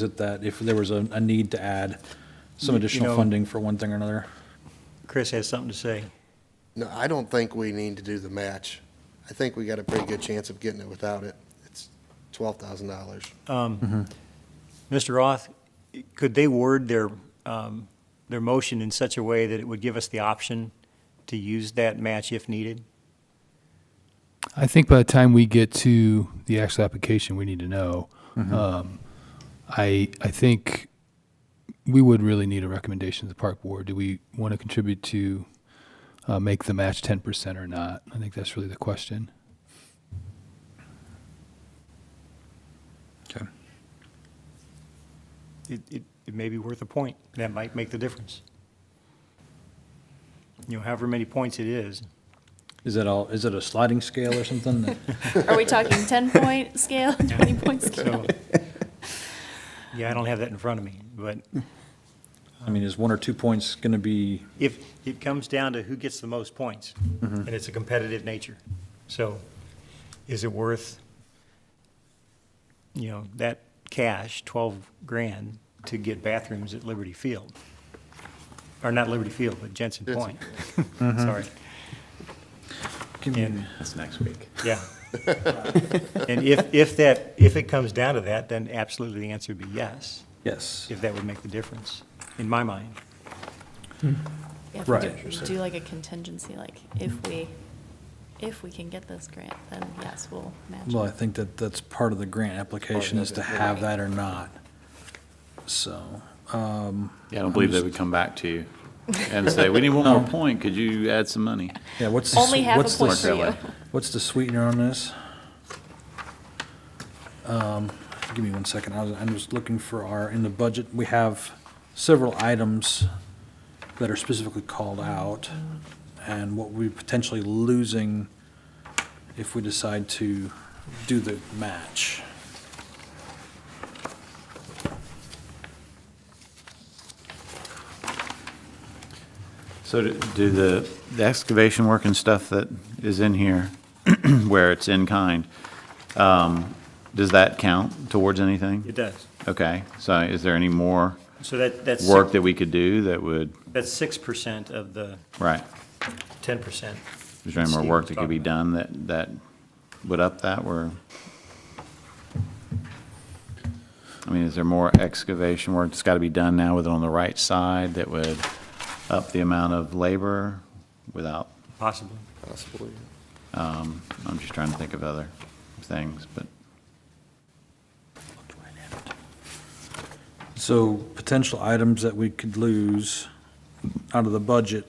it that if there was a need to add some You additional know- funding for one thing or another. Chris has something to say. No, I don't think we need to do the match. I think we got a pretty good chance of getting it without it. It's $12,000. Mr. Roth, could they word their motion in such a way that it would give us the option to use that match if needed? I think by the time we get to the actual application, we need to know. I think we would really need a recommendation to the park board. Do we want to contribute to make the match 10% or not? I think that's really the question. Okay. It may be worth a point. That might make the difference. You know, however many points it is. Is it a sliding scale or something? that- Are we talking 10-point scale, 20-point scale? So, yeah, I don't have that in front of me, but I mean, is 1 or 2 points going to be, if it comes down to who gets the most points, and it's a competitive nature. So is it worth, you know, that cash, 12 grand, to get bathrooms at Liberty Field? Or not Liberty Field, but Jensen Point. Sorry. give me- And, That's next week. yeah. And if it comes down to that, then absolutely the answer would be yes, yes. if that would make the difference, in my mind. Yeah, if we Right. do like a contingency, like if we can get this grant, then yes, we'll match Well, I it. think that's part of the grant application is to have that or not. So, Yeah, I don't believe they would come back to you and say, we need one more point, could you add some money? yeah, what's the, Only half a what's the, point for you. what's the sweetener on this? Give me 1 second. I'm just looking for in the budget, we have several items that are specifically called out and what we're potentially losing if we decide to do the match. So do the excavation work and stuff that is in here, where it's in kind, does that count towards anything? It does. Okay, so is there any more So that's work that we could do that would, that's 6% of the right? 10%. Is there any more Steve work was that could be talking done that would up that, where? I mean, is there more excavation work that's got to be done now with it on the right side that would up the amount of labor without, Possibly. Possibly. I'm just trying to think of other things, but. So potential items that we could lose out of the budget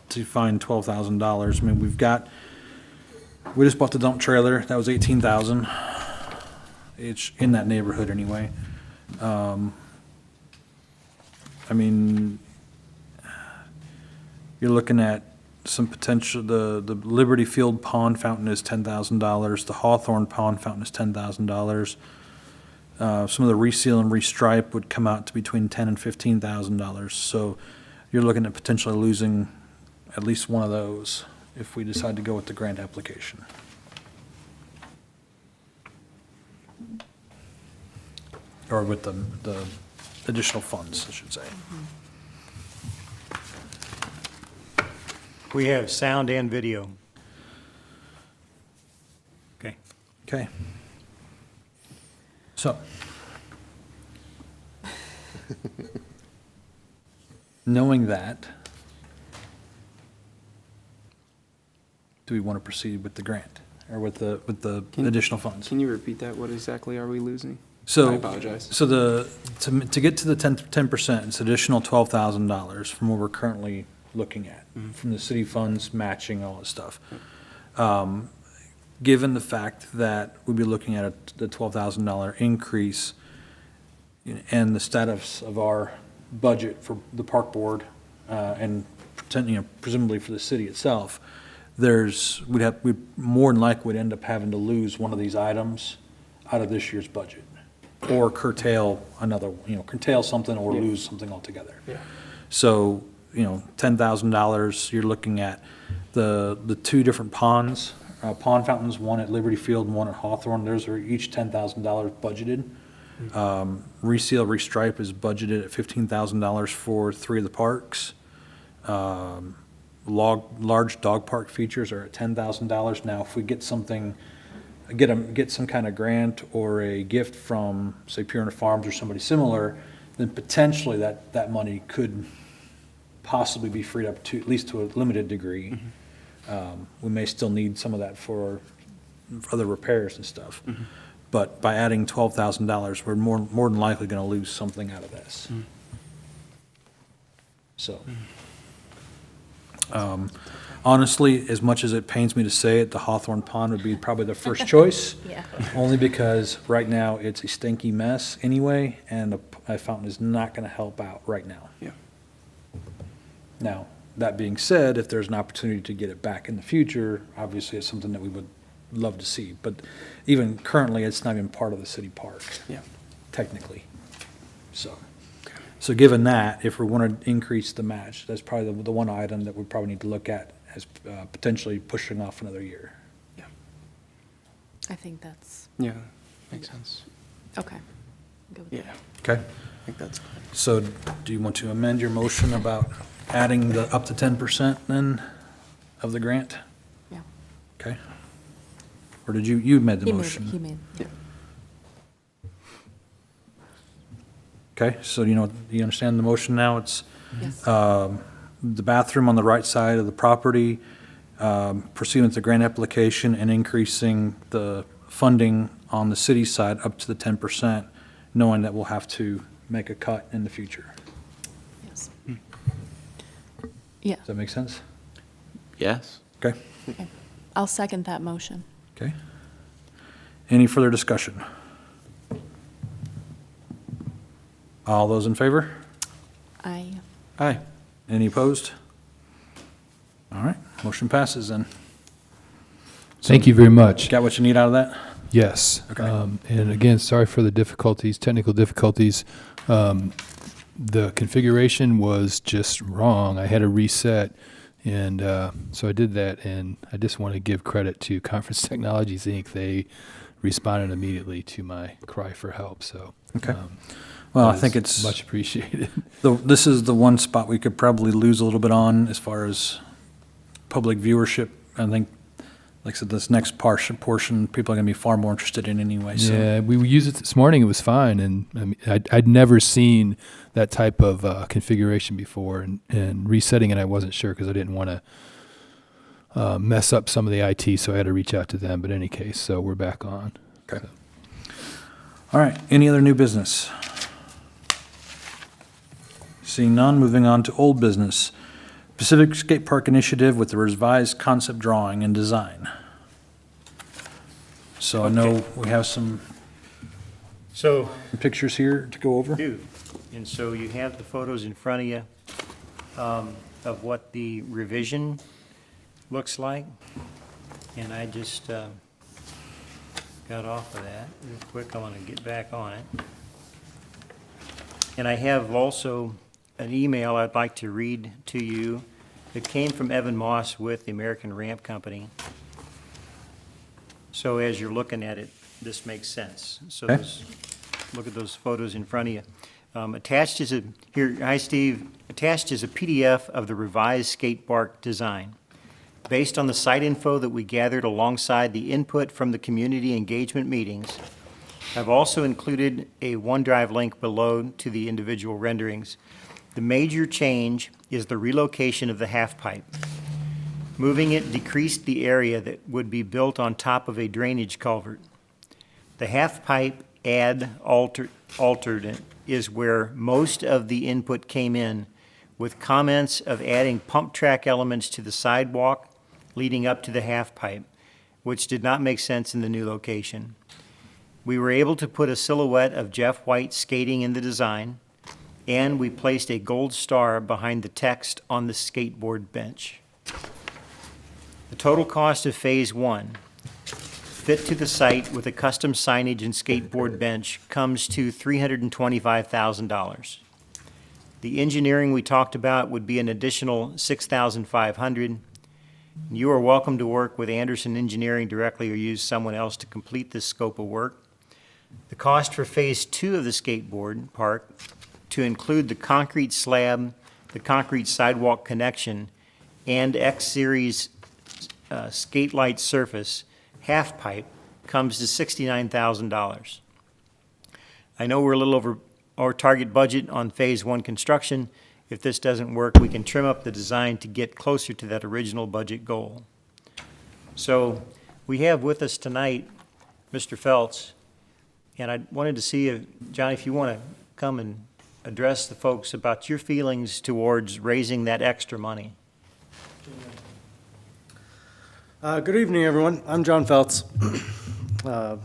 to find $12,000. I mean, we just bought the dump trailer. That was 18,000. It's in that neighborhood anyway. I mean, you're looking at some potential, the Liberty Field pond fountain is $10,000. The Hawthorne pond fountain is $10,000. Some of the reseal and restripe would come out to between $10,000 and $15,000. So you're looking at potentially losing at least one of those if we decide to go with the grant application. Or with the additional funds, I should say. We have sound and video. Okay. Okay. So. Knowing that, do we want to proceed with the grant or with the additional funds? Can you repeat that? What exactly are we losing? So, I apologize. So to get to the 10%, it's additional $12,000 from what we're currently looking at, from the city funds matching all this stuff. Given the fact that we'd be looking at the $12,000 increase and the status of our budget for the park board, and presumably for the city itself, we'd more than likely would end up having to lose one of these items out of this year's budget, or curtail curtail something or lose something altogether. Yeah. So, $10,000, you're looking at the two different ponds, pond fountains, one at Liberty Field and one at Hawthorne. Those are each $10,000 budgeted. Reseal, restripe is budgeted at $15,000 for 3 of the parks. Large dog park features are at $10,000. Now, if we get something, get some kind of grant or a gift from, say, Purina Farms or somebody similar, then potentially that money could possibly be freed up to, at least to a limited degree. We may still need some of that for other repairs and stuff. But by adding $12,000, we're more than likely going to lose something out of this. So, honestly, as much as it pains me to say it, the Hawthorne Pond would be probably the first choice. Yeah. Only because right now it's a stinky mess anyway, and a fountain is not going to help out right now. Yeah. Now, that being said, if there's an opportunity to get it back in the future, obviously it's something that we would love to see. But even currently, it's not even part of the city park, Yeah. technically. So given that, if we want to increase the match, that's probably the one item that we probably need to look at as potentially pushing off another year. I think that's, Yeah, makes sense. okay. Go with Yeah, that. Okay? I think that's, So do you want to amend your motion about adding the up to 10% then of the grant? Yeah. Okay? Or did you made the He made, motion? he made, yeah. Okay, so you understand the motion now? It's Yes. the bathroom on the right side of the property, pursuant to the grant application and increasing the funding on the city side up to the 10%, knowing that we'll have to make a cut in the future. Yes. Yeah, Does that make sense? Yes? Okay, okay. I'll second that motion. okay. Any further discussion? All those in favor? I, aye. Any opposed? All right, motion passes then. Thank you very much. Got what you need out of that? Yes. Okay. And again, sorry for the difficulties, technical difficulties. The configuration was just wrong. I had to reset, and so I did that. And I just want to give credit to Conference Technologies, Inc. They responded immediately to my cry for help. So, Okay. Well, I that think is it's, much appreciated. this is the one spot we could probably lose a little bit on as far as public viewership. I think, like I said, this next portion, people are going to be far more interested in anyway, so. Yeah, we used it this morning. It was fine, and I mean, I'd never seen that type of configuration before, and resetting it, I wasn't sure because I didn't want to mess up some of the IT, so I had to reach out to them. But in any case, so we're back on. Okay. All right, any other new business? Seeing none, moving on to old business. Pacific Skate Park Initiative with the revised concept drawing and design. So I know we have some So, pictures here to go over. do, and so you have the photos in front of you of what the revision looks like. And I just got off of that real quick. I want to get back on it. And I have also an email I'd like to read to you that came from Evan Moss with the American Ramp Company. So as you're looking at it, this makes sense. So Okay. look at those photos in front of you. Attached is hi Steve, attached is a PDF of the revised skate park design. Based on the site info that we gathered alongside the input from the community engagement meetings, I've also included a OneDrive link below to the individual renderings. The major change is the relocation of the half pipe. Moving it decreased the area that would be built on top of a drainage culvert. The half pipe altered is where most of the input came in, with comments of adding pump track elements to the sidewalk leading up to the half pipe, which did not make sense in the new location. We were able to put a silhouette of Jeff White skating in the design, and we placed a gold star behind the text on the skateboard bench. The total cost of Phase 1, fit to the site with a custom signage and skateboard bench, comes to $325,000. The engineering we talked about would be an additional $6,500. You are welcome to work with Anderson Engineering directly or use someone else to complete this scope of work. The cost for Phase 2 of the skateboard park to include the concrete slab, the concrete sidewalk connection, and X-Series skate light surface half pipe comes to $69,000. I know we're a little over our target budget on Phase 1 construction. If this doesn't work, we can trim up the design to get closer to that original budget goal. So we have with us tonight Mr. Feltz, and I wanted to see if, John, if you want to come and address the folks about your feelings towards raising that extra money. Good evening, everyone. I'm John Feltz.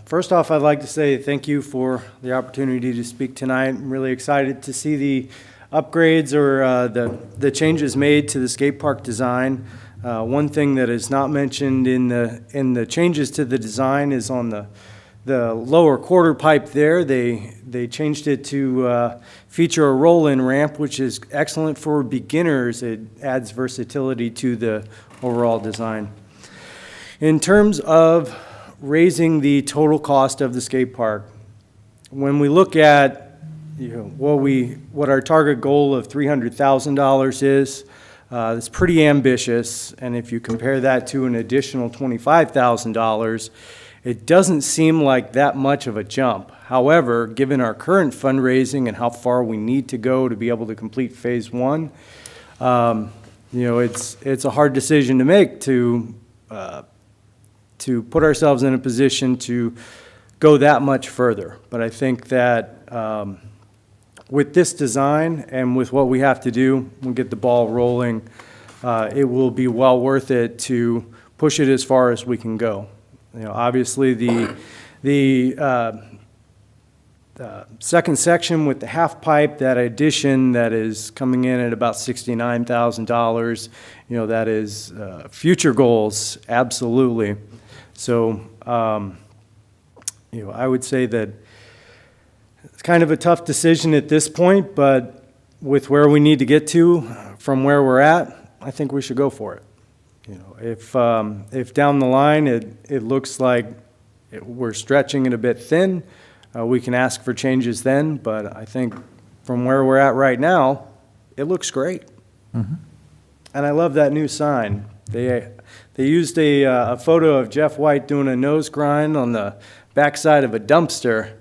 First off, I'd like to say thank you for the opportunity to speak tonight. I'm really excited to see the upgrades or the changes made to the skate park design. One thing that is not mentioned in the changes to the design is on the lower quarter pipe there. They changed it to feature a roll-in ramp, which is excellent for beginners. It adds versatility to the overall design. In terms of raising the total cost of the skate park, when we look at what our target goal of $300,000 is, it's pretty ambitious, and if you compare that to an additional $25,000, it doesn't seem like that much of a jump. However, given our current fundraising and how far we need to go to be able to complete Phase 1, it's a hard decision to make to put ourselves in a position to go that much further. But I think that with this design and with what we have to do, we'll get the ball rolling, it will be well worth it to push it as far as we can go. Obviously the second section with the half pipe, that addition that is coming in at about $69,000, that is future goals, absolutely. So, I would say that it's kind of a tough decision at this point, but with where we need to get to from where we're at, I think we should go for it. If down the line it looks like we're stretching it a bit thin, we can ask for changes then, but I think from where we're at right now, it looks great. Mm-hmm. And I love that new sign. They used a photo of Jeff White doing a nose grind on the backside of a dumpster,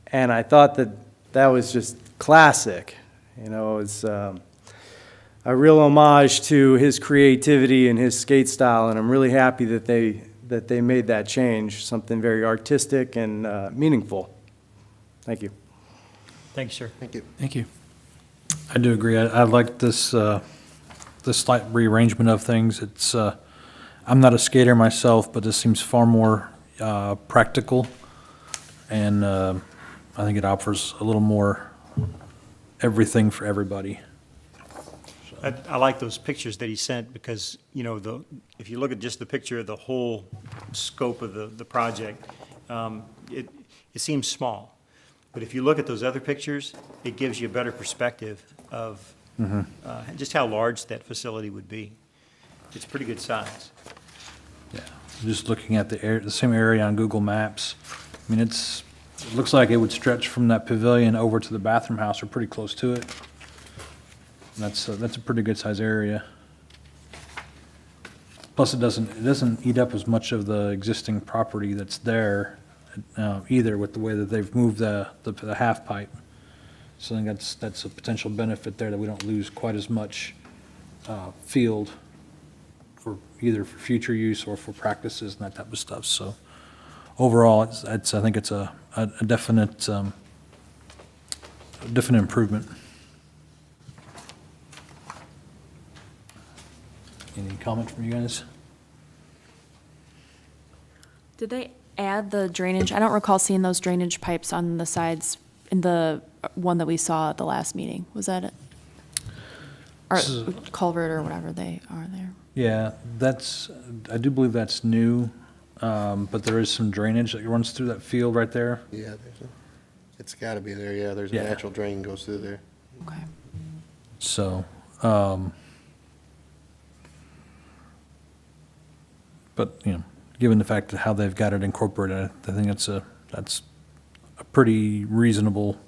and I thought that was just classic. It was a real homage to his creativity and his skate style, and I'm really happy that they made that change, something very artistic and meaningful. Thank you. Thanks, sir. Thank you. Thank you. I do agree. I like this slight rearrangement of things. It's I'm not a skater myself, but this seems far more practical, and I think it offers a little more everything for everybody. I like those pictures that he sent because, if you look at just the picture of the whole scope of the project, it seems small. But if you look at those other pictures, it gives you a better perspective of just how large that facility would be. It's pretty good size. Yeah, just looking at the same area on Google Maps, I mean, it looks like it would stretch from that pavilion over to the bathroom house, or pretty close to it. And that's a pretty good size area. Plus, it doesn't eat up as much of the existing property that's there either, with the way that they've moved the half pipe. So I think that's a potential benefit there, that we don't lose quite as much field for either for future use or for practices and that type of stuff. So overall, I think it's a definite improvement. Any comment from you guys? Did they add the drainage? I don't recall seeing those drainage pipes on the sides in the one that we saw at the last meeting. Was that it? Or culvert or whatever they are there? Yeah, I do believe that's new, but there is some drainage that runs through that field right there. Yeah, it's got to be there. Yeah, there's a Yeah. natural drain goes through there. Okay. So, but, given the fact that how they've got it incorporated, I think that's a pretty reasonable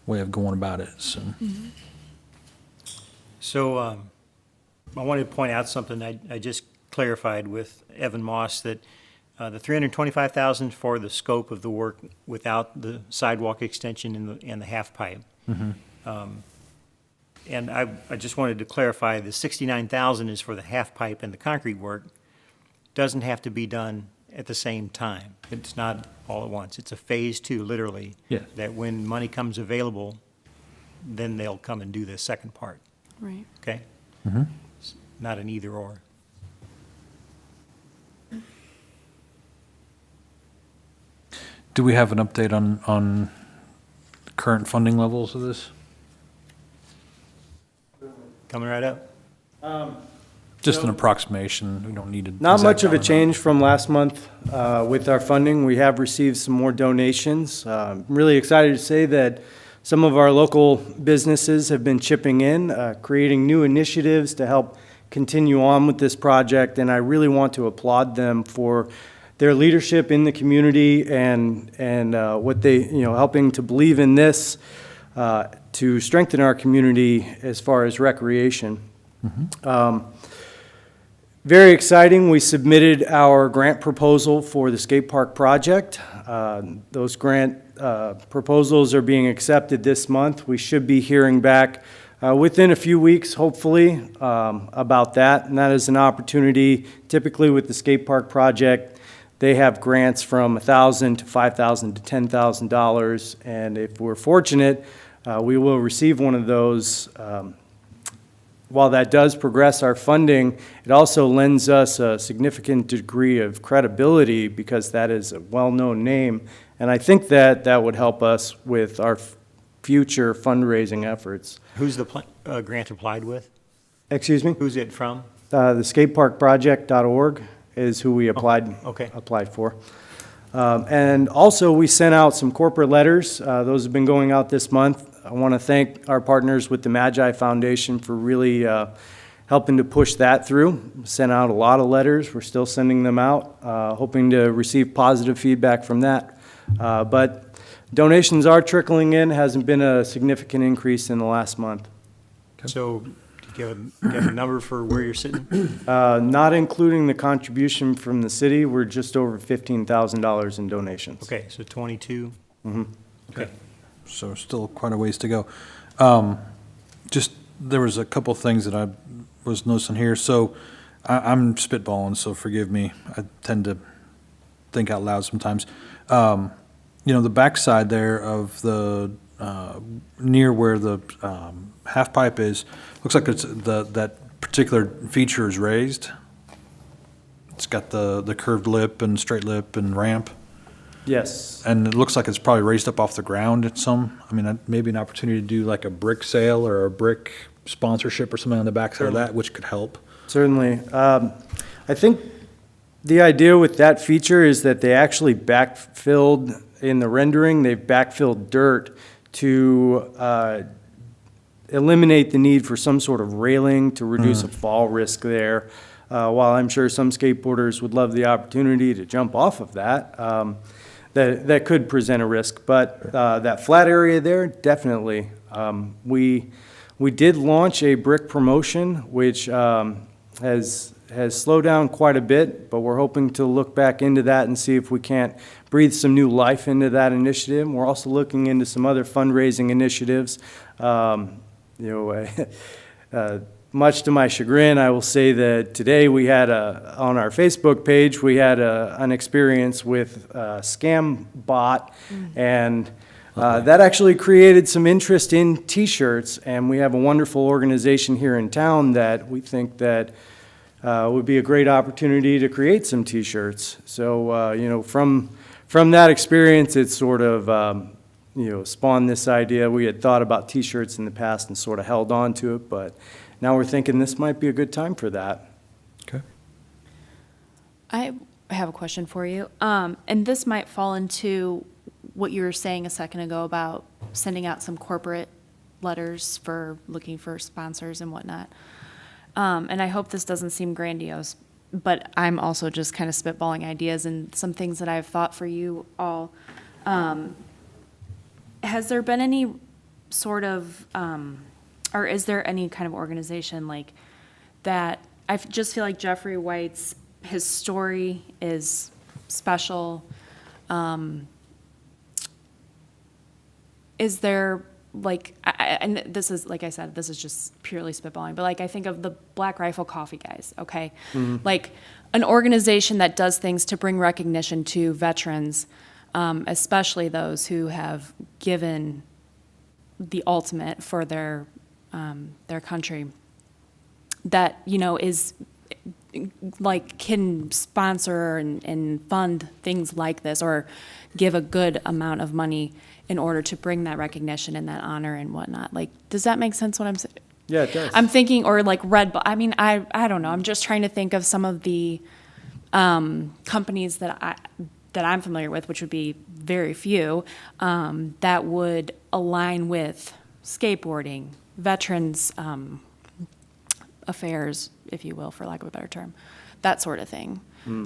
way of going about it, so. So I wanted to point out something I just clarified with Evan Moss, that the $325,000 for the scope of the work without the sidewalk extension and the half pipe. And I just wanted to clarify, the $69,000 is for the half pipe and the concrete work. Doesn't have to be done at the same time. It's not all at once. It's a phase two, literally. Yes. That when money comes available, then they'll come and do the second part, Right. okay? It's not an either or. Do we have an update on current funding levels of this? Coming right up. Just an approximation, we don't need to. Not much of a change from last month with our funding. We have received some more donations. I'm really excited to say that some of our local businesses have been chipping in, creating new initiatives to help continue on with this project, and I really want to applaud them for their leadership in the community and what they, helping to believe in this to strengthen our community as far as recreation. Very exciting, we submitted our grant proposal for the skate park project. Those grant proposals are being accepted this month. We should be hearing back within a few weeks, hopefully, about that. And that is an opportunity, typically with the skate park project, they have grants from $1,000 to $5,000 to $10,000. And if we're fortunate, we will receive one of those. While that does progress our funding, it also lends us a significant degree of credibility because that is a well-known name. And I think that that would help us with our future fundraising efforts. Who's the grant applied with? Excuse me? Who's it from? The skateparkproject.org is who we applied okay. for. And also, we sent out some corporate letters. Those have been going out this month. I want to thank our partners with the Magi Foundation for really helping to push that through. Sent out a lot of letters. We're still sending them out, hoping to receive positive feedback from that. But donations are trickling in. Hasn't been a significant increase in the last month. So, do you have a number for where you're sitting? Not including the contribution from the city, we're just over $15,000 in donations. Okay, so 22? Okay. So still quite a ways to go. Just, there was a couple things that I was noticing here. So I'm spitballing, so forgive me. I tend to think out loud sometimes. The backside there of the, near where the half pipe is, looks like it's that particular feature is raised. It's got the curved lip and straight lip and ramp. Yes. And it looks like it's probably raised up off the ground at some, maybe an opportunity to do like a brick sale or a brick sponsorship or something on the backside of that, which could help. Certainly. I think the idea with that feature is that they actually backfilled, in the rendering, they've backfilled dirt to eliminate the need for some sort of railing to reduce a fall risk there. While I'm sure some skateboarders would love the opportunity to jump off of that, that could present a risk. But that flat area there, definitely. We did launch a brick promotion, which has slowed down quite a bit, but we're hoping to look back into that and see if we can't breathe some new life into that initiative. We're also looking into some other fundraising initiatives. Much to my chagrin, I will say that today we had on our Facebook page, we had an experience with a scam bot, and that actually created some interest in T-shirts, and we have a wonderful organization here in town that we think that would be a great opportunity to create some T-shirts. So, from that experience, it sort of, spawned this idea. We had thought about T-shirts in the past and sort of held on to it, but now we're thinking this might be a good time for that. Okay. I have a question for you. And this might fall into what you were saying a second ago about sending out some corporate letters for looking for sponsors and whatnot. And I hope this doesn't seem grandiose, but I'm also just kind of spitballing ideas and some things that I've thought for you all. has there been any sort of, or is there any kind of organization like that? I just feel like Jeffrey White's, his story is special. Is there, like, and this is, like I said, this is just purely spitballing, but like, I think of the Black Rifle Coffee guys, okay? Like, an organization that does things to bring recognition to veterans, especially those who have given the ultimate for their country, that, you know, is, like, can sponsor and fund things like this, or give a good amount of money in order to bring that recognition and that honor and whatnot. Like, does that make sense what I'm saying? Yeah, it does. I'm thinking, or like Red Bull, I mean, I don't know, I'm just trying to think of some of the companies that I'm familiar with, which would be very few, that would align with skateboarding, veterans affairs, if you will, for lack of a better term, that sort of thing.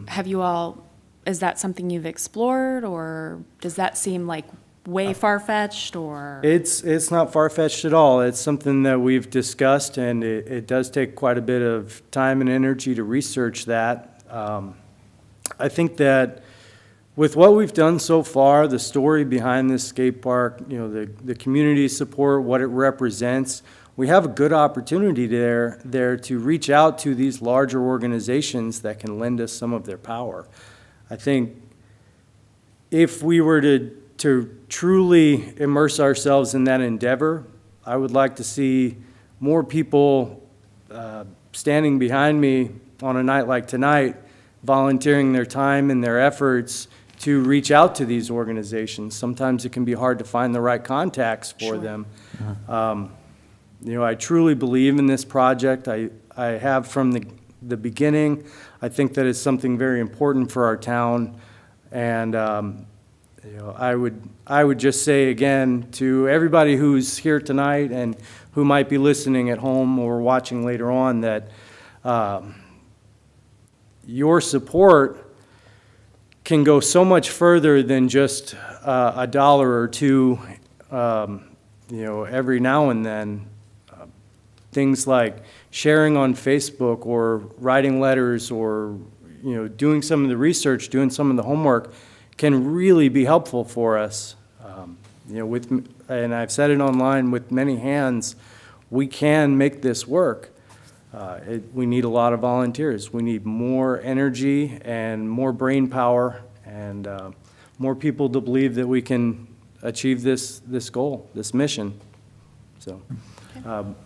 Have you all, is that something you've explored, or does that seem like way far-fetched, or? It's not far-fetched at all. It's something that we've discussed, and it does take quite a bit of time and energy to research that. I think that with what we've done so far, the story behind this skate park, you know, the community support, what it represents, we have a good opportunity there to reach out to these larger organizations that can lend us some of their power. I think if we were to truly immerse ourselves in that endeavor, I would like to see more people standing behind me on a night like tonight, volunteering their time and their efforts to reach out to these organizations. Sometimes it can be hard to find the right contacts for them. You know, I truly believe in this project. I have from the beginning. I think that it's something very important for our town. And you know, I would just say again to everybody who's here tonight and who might be listening at home or watching later on that your support can go so much further than just a dollar or two, you know, every now and then. Things like sharing on Facebook or writing letters or, you know, doing some of the research, doing some of the homework can really be helpful for us. You know, and I've said it online, with many hands, we can make this work. We need a lot of volunteers. We need more energy and more brain power and more people to believe that we can achieve this goal, this mission. So,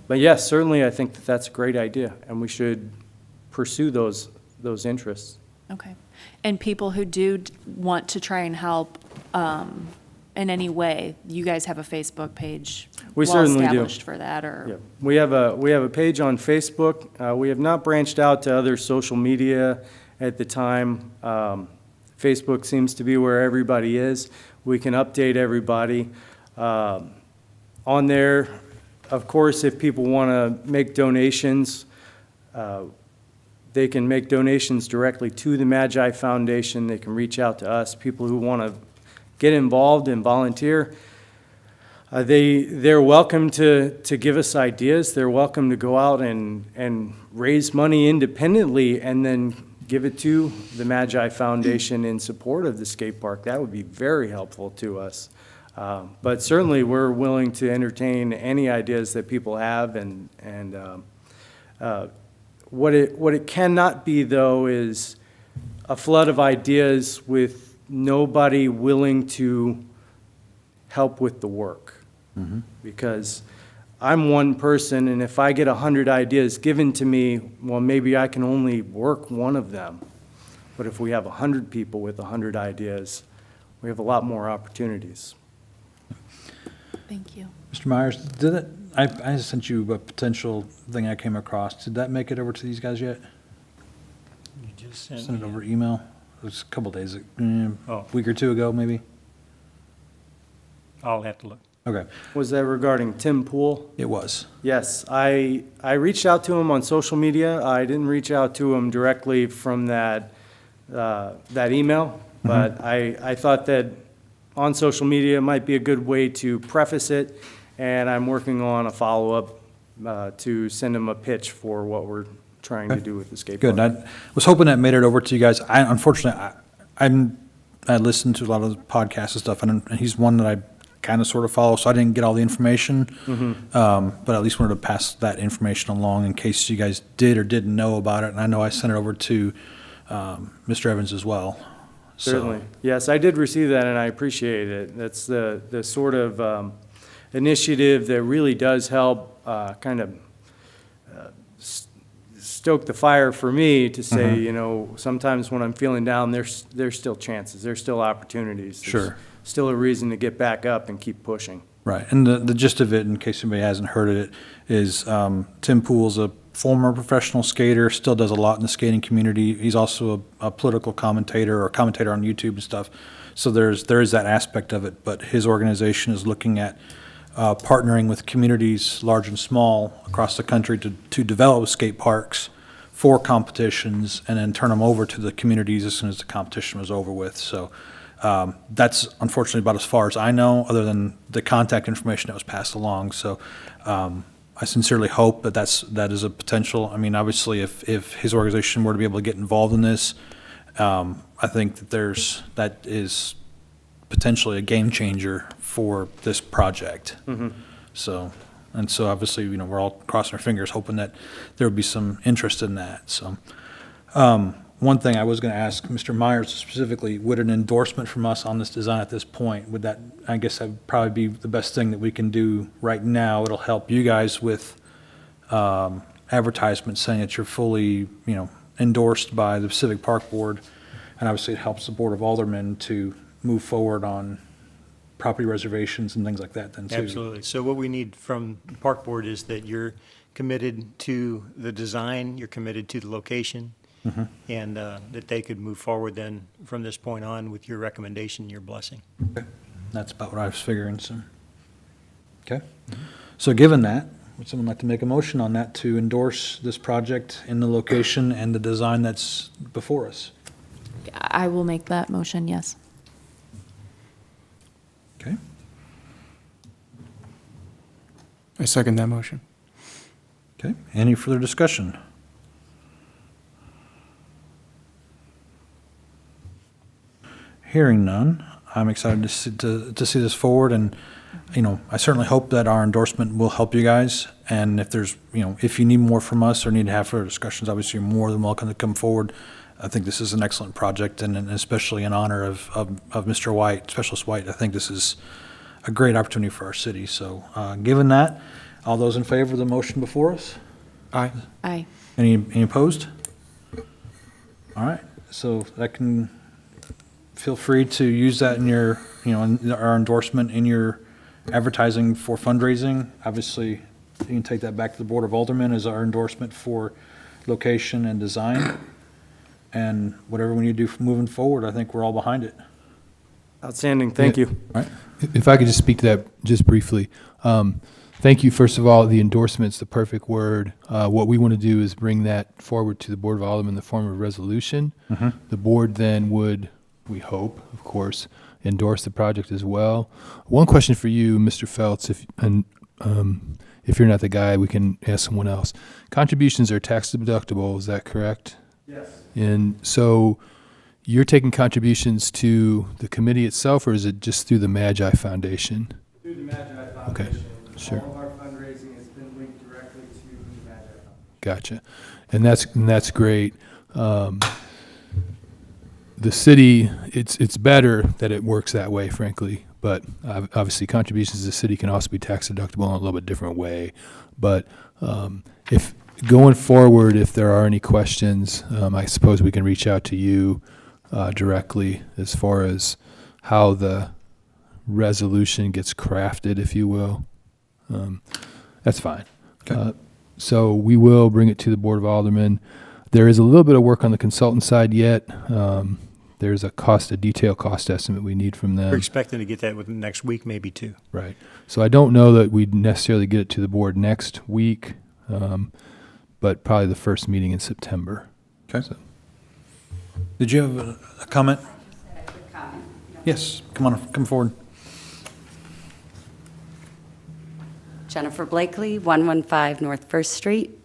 but yes, certainly I think that that's a great idea, and we should pursue those interests. Okay. And people who do want to try and help in any way, you guys have a Facebook page We certainly do. well-established for that, or? Yeah. We have a page on Facebook. We have not branched out to other social media at the time. Facebook seems to be where everybody is. We can update everybody. On there, of course, if people want to make donations, they can make donations directly to the Magi Foundation. They can reach out to us. People who want to get involved and volunteer, they're welcome to give us ideas. They're welcome to go out and raise money independently and then give it to the Magi Foundation in support of the skate park. That would be very helpful to us. But certainly, we're willing to entertain any ideas that people have, and what it cannot be, though, is a flood of ideas with nobody willing to help with the work. Because I'm one person, and if I get 100 ideas given to me, well, maybe I can only work one of them. But if we have 100 people with 100 ideas, we have a lot more opportunities. Thank you. Mr. Myers, I sent you a potential thing I came across. Did that make it over to these guys yet? You just Sent it over email? It was a couple days, Oh. week or two ago, maybe? I'll have to look. Okay, Was that regarding Tim Pool? it was. Yes, I reached out to him on social media. I didn't reach out to him directly from that email, but I thought that on social media might be a good way to preface it, and I'm working on a follow-up to send them a pitch for what we're trying to do with the skate park. Good. I was hoping that made it over to you guys. Unfortunately, I listened to a lot of the podcasts and stuff, and he's one that I kind of sort of follow, so I didn't get all the information. But at least wanted to pass that information along in case you guys did or didn't know about it. And I know I sent it over to Mr. Evans as well. So- Certainly. Yes, I did receive that, and I appreciate it. That's the sort of initiative that really does help kind of stoke the fire for me to say, you know, sometimes when I'm feeling down, there's still chances, there's still opportunities. There's Sure. still a reason to get back up and keep pushing. Right, and the gist of it, in case anybody hasn't heard it, is Tim Pool's a former professional skater, still does a lot in the skating community. He's also a political commentator or commentator on YouTube and stuff. So there is that aspect of it, but his organization is looking at partnering with communities, large and small, across the country to develop skate parks for competitions and then turn them over to the communities as soon as the competition was over with. So that's unfortunately about as far as I know, other than the contact information that was passed along. So I sincerely hope that is a potential. I mean, obviously, if his organization were to be able to get involved in this, I think that is potentially a game changer for this project. So obviously, you know, we're all crossing our fingers, hoping that there would be some interest in that. So, one thing I was going to ask Mr. Myers specifically, would an endorsement from us on this design at this point, I guess that would probably be the best thing that we can do right now. It'll help you guys with advertisements saying that you're fully, you know, endorsed by the Pacific Park Board. And obviously it helps the Board of Aldermen to move forward on property reservations and things like that then too. Absolutely. So what we need from the Park Board is that you're committed to the design, you're committed to the location, and that they could move forward then from this point on with your recommendation, your blessing. That's about what I was figuring, so. Okay. So given that, would someone like to make a motion on that to endorse this project in the location and the design that's before us? I will make that motion, yes. Okay. I second that motion. Okay. Any further discussion? Hearing none, I'm excited to see this forward, and, you know, I certainly hope that our endorsement will help you guys. And if there's, you know, if you need more from us or need to have further discussions, obviously you're more than welcome to come forward. I think this is an excellent project, and especially in honor of Mr. White, Specialist White. I think this is a great opportunity for our city. So, given that, all those in favor of the motion before us? Aye. Aye. Any opposed? All right, so that can, feel free to use that in your, you know, in our endorsement in your advertising for fundraising. Obviously, you can take that back to the Board of Aldermen as our endorsement for location and design. And whatever we need to do for moving forward, I think we're all behind it. Outstanding, thank you. All right? If I could just speak to that just briefly. Thank you, first of all. The endorsement's the perfect word. What we want to do is bring that forward to the Board of Aldermen in the form of a resolution. The board then would, we hope, of course, endorse the project as well. One question for you, Mr. Feltz, if you're not the guy, we can ask someone else. Contributions are tax deductible, is that correct? Yes. And so you're taking contributions to the committee itself, or is it just through the Magi Foundation? Through the Magi Foundation. Okay, sure. All of our fundraising has been linked directly to the Magi Foundation. Gotcha. And that's great. The city, it's better that it works that way, frankly. But obviously, contributions to the city can also be tax deductible in a little bit different way. But if going forward, if there are any questions, I suppose we can reach out to you directly as far as how the resolution gets crafted, if you will. That's fine. Okay. So we will bring it to the Board of Aldermen. There is a little bit of work on the consultant side yet. There's a detailed cost estimate we need from them. We're expecting to get that within next week, maybe two. Right. So I don't know that we'd necessarily get it to the board next week, but probably the first meeting in September. Okay. Did you have a comment? A quick comment. You know, Yes, come forward. Jennifer Blakely, 115 North First Street.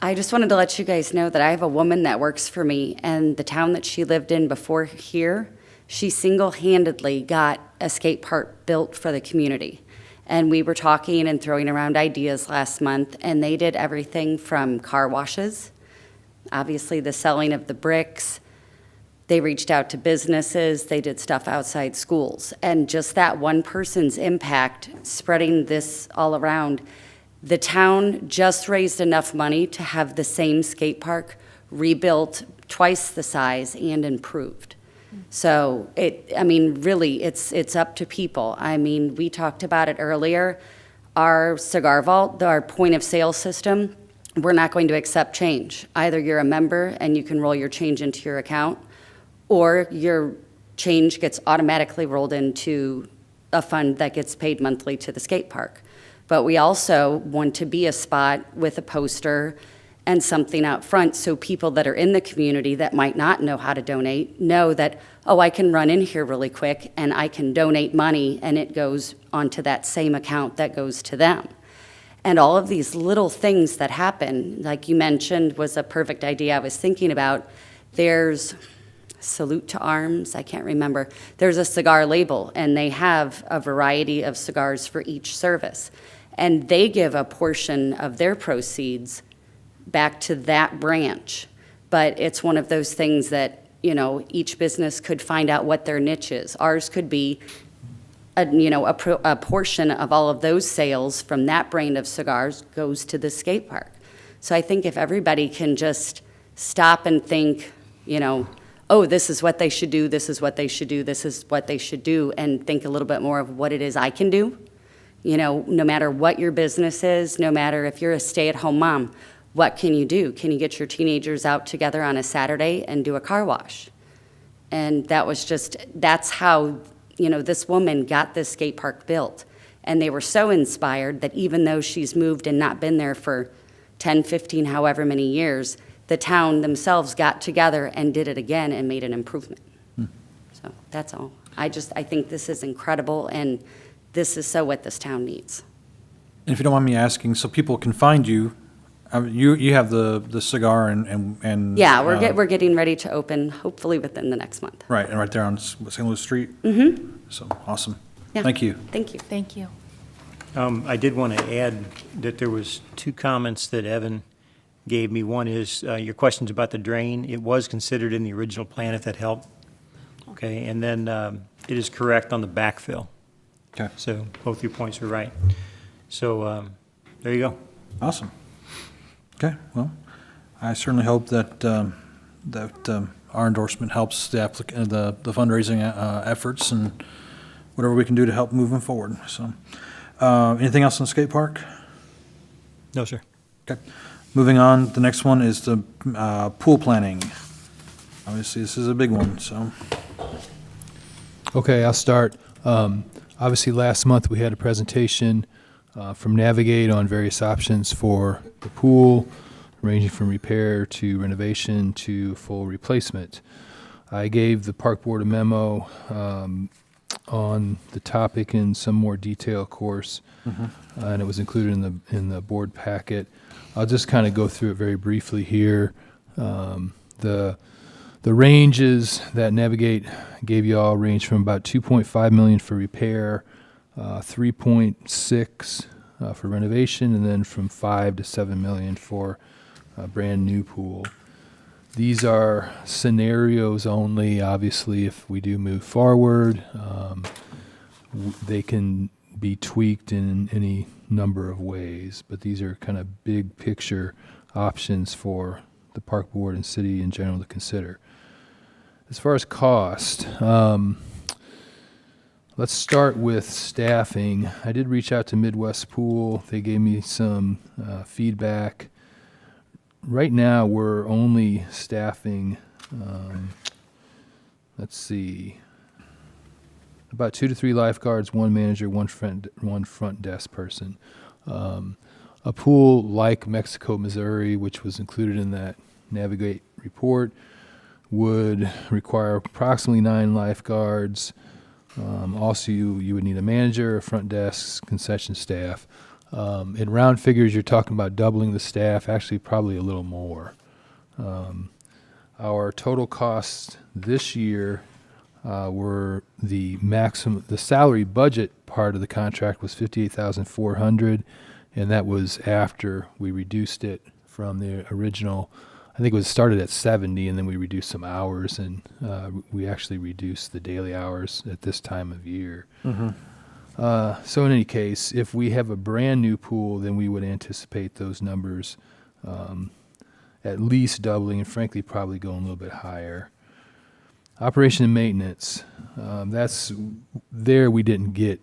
I just wanted to let you guys know that I have a woman that works for me, and the town that she lived in before here, she single-handedly got a skate park built for the community. And we were talking and throwing around ideas last month, and they did everything from car washes, obviously the selling of the bricks. They reached out to businesses, they did stuff outside schools. And just that one person's impact, spreading this all around, the town just raised enough money to have the same skate park rebuilt twice the size and improved. So really, it's up to people. I mean, we talked about it earlier. Our cigar vault, our point of sale system, we're not going to accept change. Either you're a member and you can roll your change into your account, or your change gets automatically rolled into a fund that gets paid monthly to the skate park. But we also want to be a spot with a poster and something out front so people that are in the community that might not know how to donate know that, oh, I can run in here really quick and I can donate money and it goes onto that same account that goes to them. And all of these little things that happen, like you mentioned, was a perfect idea I was thinking about. There's Salute to Arms, I can't remember. There's a cigar label, and they have a variety of cigars for each service. And they give a portion of their proceeds back to that branch. But it's one of those things that, each business could find out what their niche is. Ours could be a portion of all of those sales from that brand of cigars goes to the skate park. So I think if everybody can just stop and think, oh, this is what they should do, this is what they should do, this is what they should do, and think a little bit more of what it is I can do. No matter what your business is, no matter if you're a stay-at-home mom, what can you do? Can you get your teenagers out together on a Saturday and do a car wash? And that's how, this woman got this skate park built. And they were so inspired that even though she's moved and not been there for 10, 15, however many years, the town themselves got together and did it again and made an improvement. So that's all. I think this is incredible, and this is so what this town needs. And if you don't mind me asking, so people can find you, you have the cigar and. Yeah, we're getting ready to open, hopefully within the next month. Right, and right there on St. Louis Street? Mm-hmm. So, awesome. Yeah. Thank you. Thank you. Thank you. I did want to add that there was two comments that Evan gave me. One is your questions about the drain. It was considered in the original plan, if that helped. Okay, and then it is correct on the backfill. Okay, So both your points were right. So there you go. awesome. Okay, well, I certainly hope that, our endorsement helps the fundraising efforts and whatever we can do to help moving forward, so. Anything else on the skate park? No, sir. Okay, moving on, the next one is the pool planning. Obviously, this is a big one, so. Okay, I'll start. Obviously, last month we had a presentation from Navigate on various options for the pool, ranging from repair to renovation to full replacement. I gave the park board a memo on the topic in some more detail, of course, and it was included in the board packet. I'll just kind of go through it very briefly here. The ranges that Navigate gave you all range from about 2.5 million for repair, 3.6 for renovation, and then from 5 to 7 million for a brand new pool. These are scenarios only. Obviously, if we do move forward, they can be tweaked in any number of ways, but these are kind of big picture options for the park board and city in general to consider. As far as cost, let's start with staffing. I did reach out to Midwest Pool. They gave me some feedback. Right now, we're only staffing, let's see, about 2 to 3 lifeguards, 1 manager, one front desk person. A pool like Mexico, Missouri, which was included in that Navigate report, would require approximately 9 lifeguards, Also, you would need a manager, a front desk, concession staff. In round figures, you're talking about doubling the staff, actually probably a little more. Our total costs this year were the salary budget part of the contract was $58,400, and that was after we reduced it from the original. I think it was started at 70, and then we reduced some hours, and we actually reduced the daily hours at this time of year. So in any case, if we have a brand new pool, then we would anticipate those numbers at least doubling, and frankly, probably going a little bit higher. Operation and maintenance, we didn't get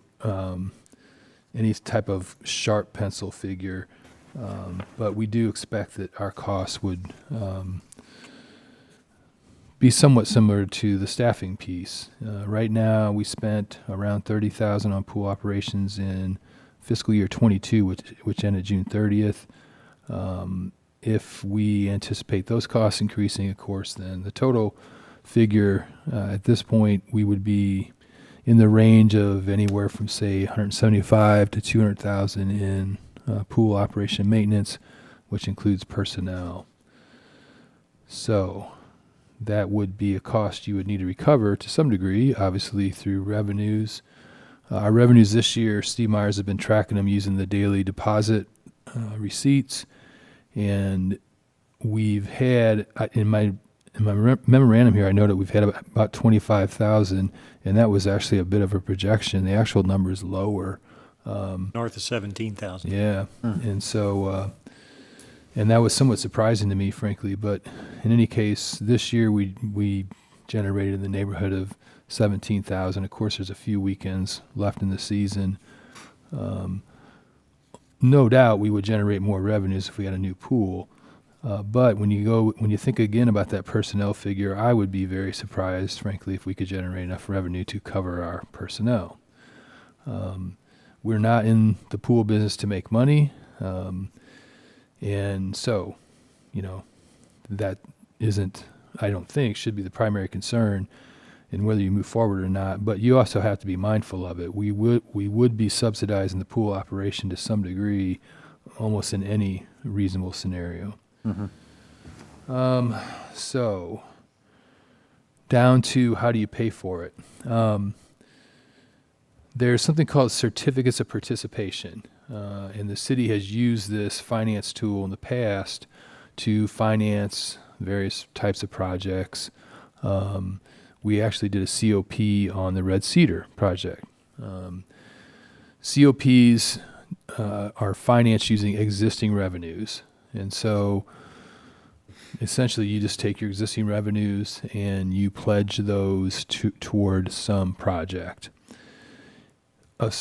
any type of sharp pencil figure, but we do expect that our costs would be somewhat similar to the staffing piece. Right now, we spent around $30,000 on pool operations in fiscal year 22, which ended June 30th. If we anticipate those costs increasing, of course, then the total figure at this point, we would be in the range of anywhere from, say, $175,000 to $200,000 in pool operation and maintenance, which includes personnel. So that would be a cost you would need to recover to some degree, obviously through revenues. Our revenues this year, Steve Myers has been tracking them using the daily deposit receipts, and we've had in my memorandum here, I know that we've had about 25,000, and that was actually a bit of a projection. The actual number is lower. North of 17,000. Yeah, and so, and that was somewhat surprising to me, frankly. But in any case, this year we generated in the neighborhood of 17,000. Of course, there's a few weekends left in the season. No doubt we would generate more revenues if we had a new pool. But when you think again about that personnel figure, I would be very surprised, frankly, if we could generate enough revenue to cover our personnel. We're not in the pool business to make money. And so, that isn't, I don't think, should be the primary concern in whether you move forward or not. But you also have to be mindful of it. We would be subsidizing the pool operation to some degree, almost in any reasonable scenario. So, down to how do you pay for it? There's something called certificates of participation, and the city has used this finance tool in the past to finance various types of projects. We actually did a COP on the Red Cedar project. COPs are financed using existing revenues, and so essentially you just take your existing revenues and you pledge those toward some project. A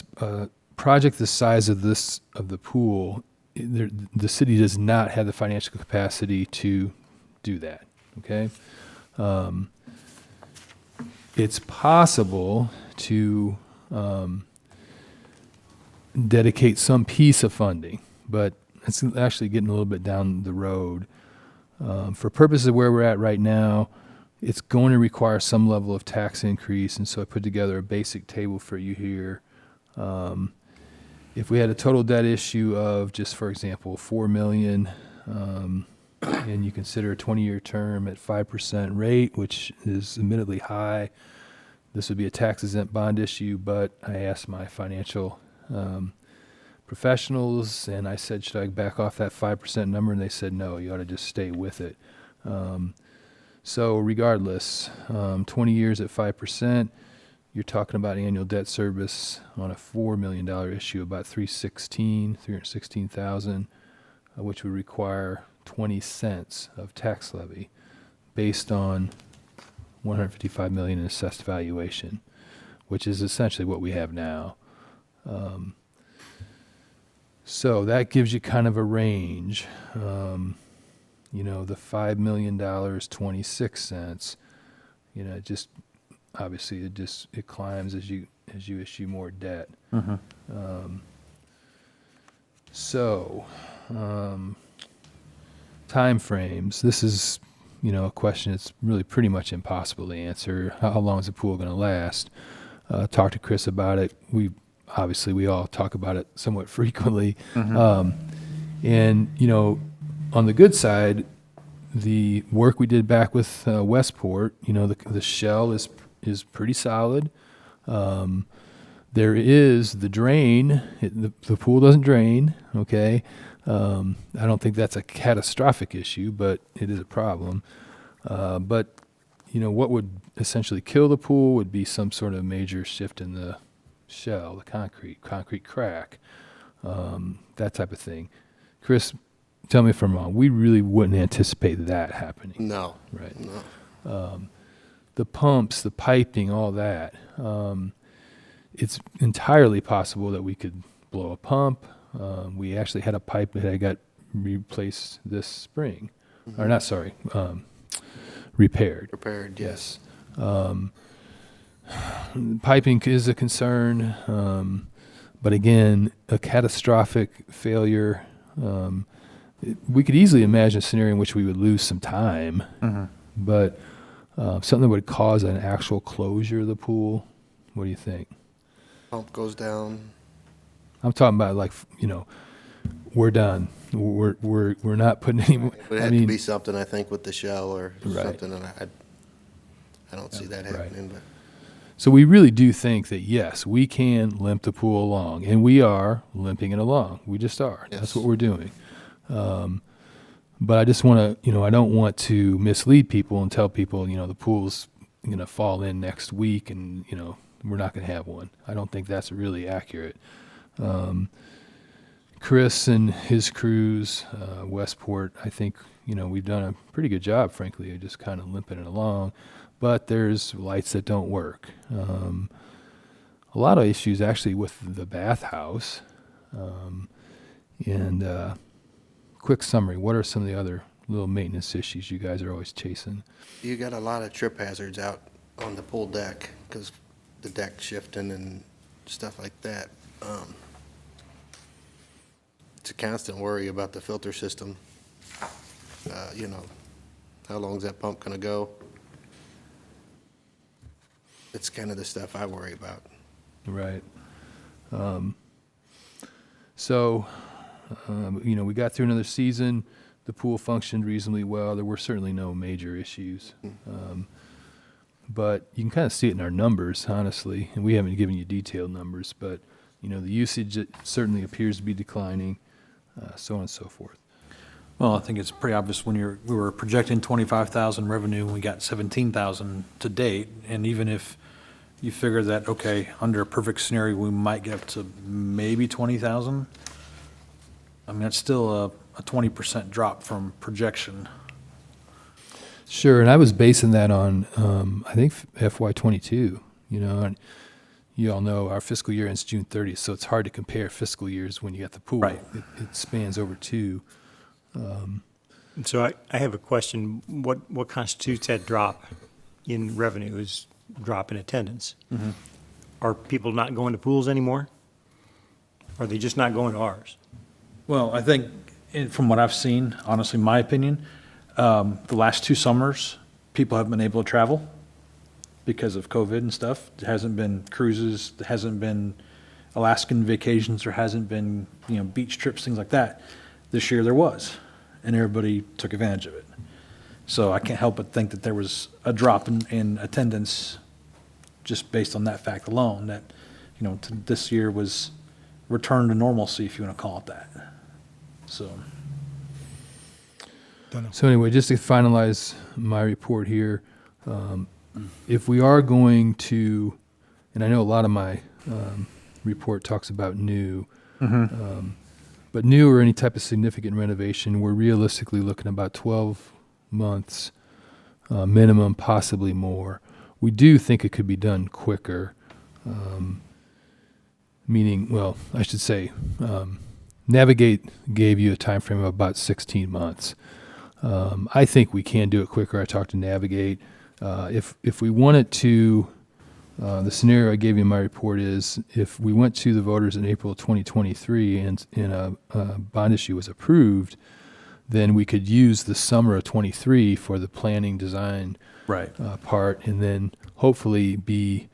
project the size of the pool, the city does not have the financial capacity to do that. Okay, it's possible to dedicate some piece of funding, but it's actually getting a little bit down the road. For purposes of where we're at right now, it's going to require some level of tax increase, and so I put together a basic table for you here. If we had a total debt issue of just, for example, $4 million, and you consider a 20-year term at 5% rate, which is admittedly high, this would be a tax-exempt bond issue, but I asked my financial professionals, and I said, should I back off that 5% number? And they said, no, you ought to just stay with it. So regardless, 20 years at 5%, you're talking about annual debt service on a $4 million issue, about $316,000, which would require 20 cents of tax levy based on $155 million in assessed valuation, which is essentially what we have now. So that gives you kind of a range. The $5 million, 26 cents, just obviously it climbs as you issue more debt. Time frames. This is, a question that's really pretty much impossible to answer. How long is the pool going to last? talked to Chris about it. Obviously, we all talk about it somewhat frequently. And, you know, on the good side, the work we did back with Westport, you know, the shell is pretty solid. There is the drain. The pool doesn't drain, okay? I don't think that's a catastrophic issue, but it is a problem. But, you know, what would essentially kill the pool would be some sort of major shift in the shell, the concrete crack, that type of thing. Chris, tell me if I'm wrong. We really wouldn't anticipate that happening. No. Right. No. The pumps, the piping, all that. It's entirely possible that we could blow a pump. We actually had a pipe that got replaced this spring, or not. Sorry, repaired. Repaired, yes. Piping is a concern, but again, a catastrophic failure. We could easily imagine a scenario in which we would lose some time, but something that would cause an actual closure of the pool. What do you think? Pump goes down. I'm talking about, like, you know, we're done. We're not putting any more. It would have to be something, I think, with the shell or Right. something, and I don't see that Right. happening, but. So we really do think that, yes, we can limp the pool along, and we are limping it along. We just are. That's Yes. what we're doing. But I just want to, you know, I don't want to mislead people and tell people, you know, the pool's going to fall in next week and, you know, we're not going to have one. I don't think that's really accurate. Chris and his crews, Westport, I think, you know, we've done a pretty good job, frankly, of just kind of limping it along. But there's lights that don't work. A lot of issues actually with the bathhouse. Quick summary, what are some of the other little maintenance issues you guys are always chasing? You got a lot of trip hazards out on the pool deck because the deck shifting and stuff like that. It's a constant worry about the filter system. You know, how long's that pump gonna go? It's kind of the stuff I worry about. Right. You know, we got through another season. The pool functioned reasonably well. There were certainly no major issues. But you can kind of see it in our numbers, honestly, and we haven't given you detailed numbers, but, you know, the usage it certainly appears to be declining, so on and so forth. Well, I think it's pretty obvious when we were projecting 25,000 revenue, and we got 17,000 to date. And even if you figure that, okay, under a perfect scenario, we might get up to maybe 20,000, I mean, that's still a 20% drop from projection. Sure, and I was basing that on, I think, FY22, you know, and you all know our fiscal year ends June 30th, so it's hard to compare fiscal years when you got the pool. Right. It spans over two. So I have a question. What constitutes that drop in revenue is drop in attendance? Are people not going to pools anymore? Are they just not going to ours? Well, I think, from what I've seen, honestly, my opinion, the last 2 summers, people have been able to travel because of COVID and stuff. There hasn't been cruises, there hasn't been Alaskan vacations, there hasn't been, you know, beach trips, things like that. This year there was, and everybody took advantage of it. So I can't help but think that there was a drop in attendance just based on that fact alone, that, you know, this year was return to normalcy, if you want to call it that. So. So anyway, just to finalize my report here, if we are going to, and I know a lot of my report talks about new, but new or any type of significant renovation, we're realistically looking about 12 months minimum, possibly more. We do think it could be done quicker, meaning, well, I should say, Navigate gave you a time frame of about 16 months. I think we can do it quicker. I talked to Navigate. If we wanted to, the scenario I gave you in my report is if we went to the voters in April of 2023 and a bond issue was approved, then we could use the summer of 23 for the planning design Right. part, and then hopefully be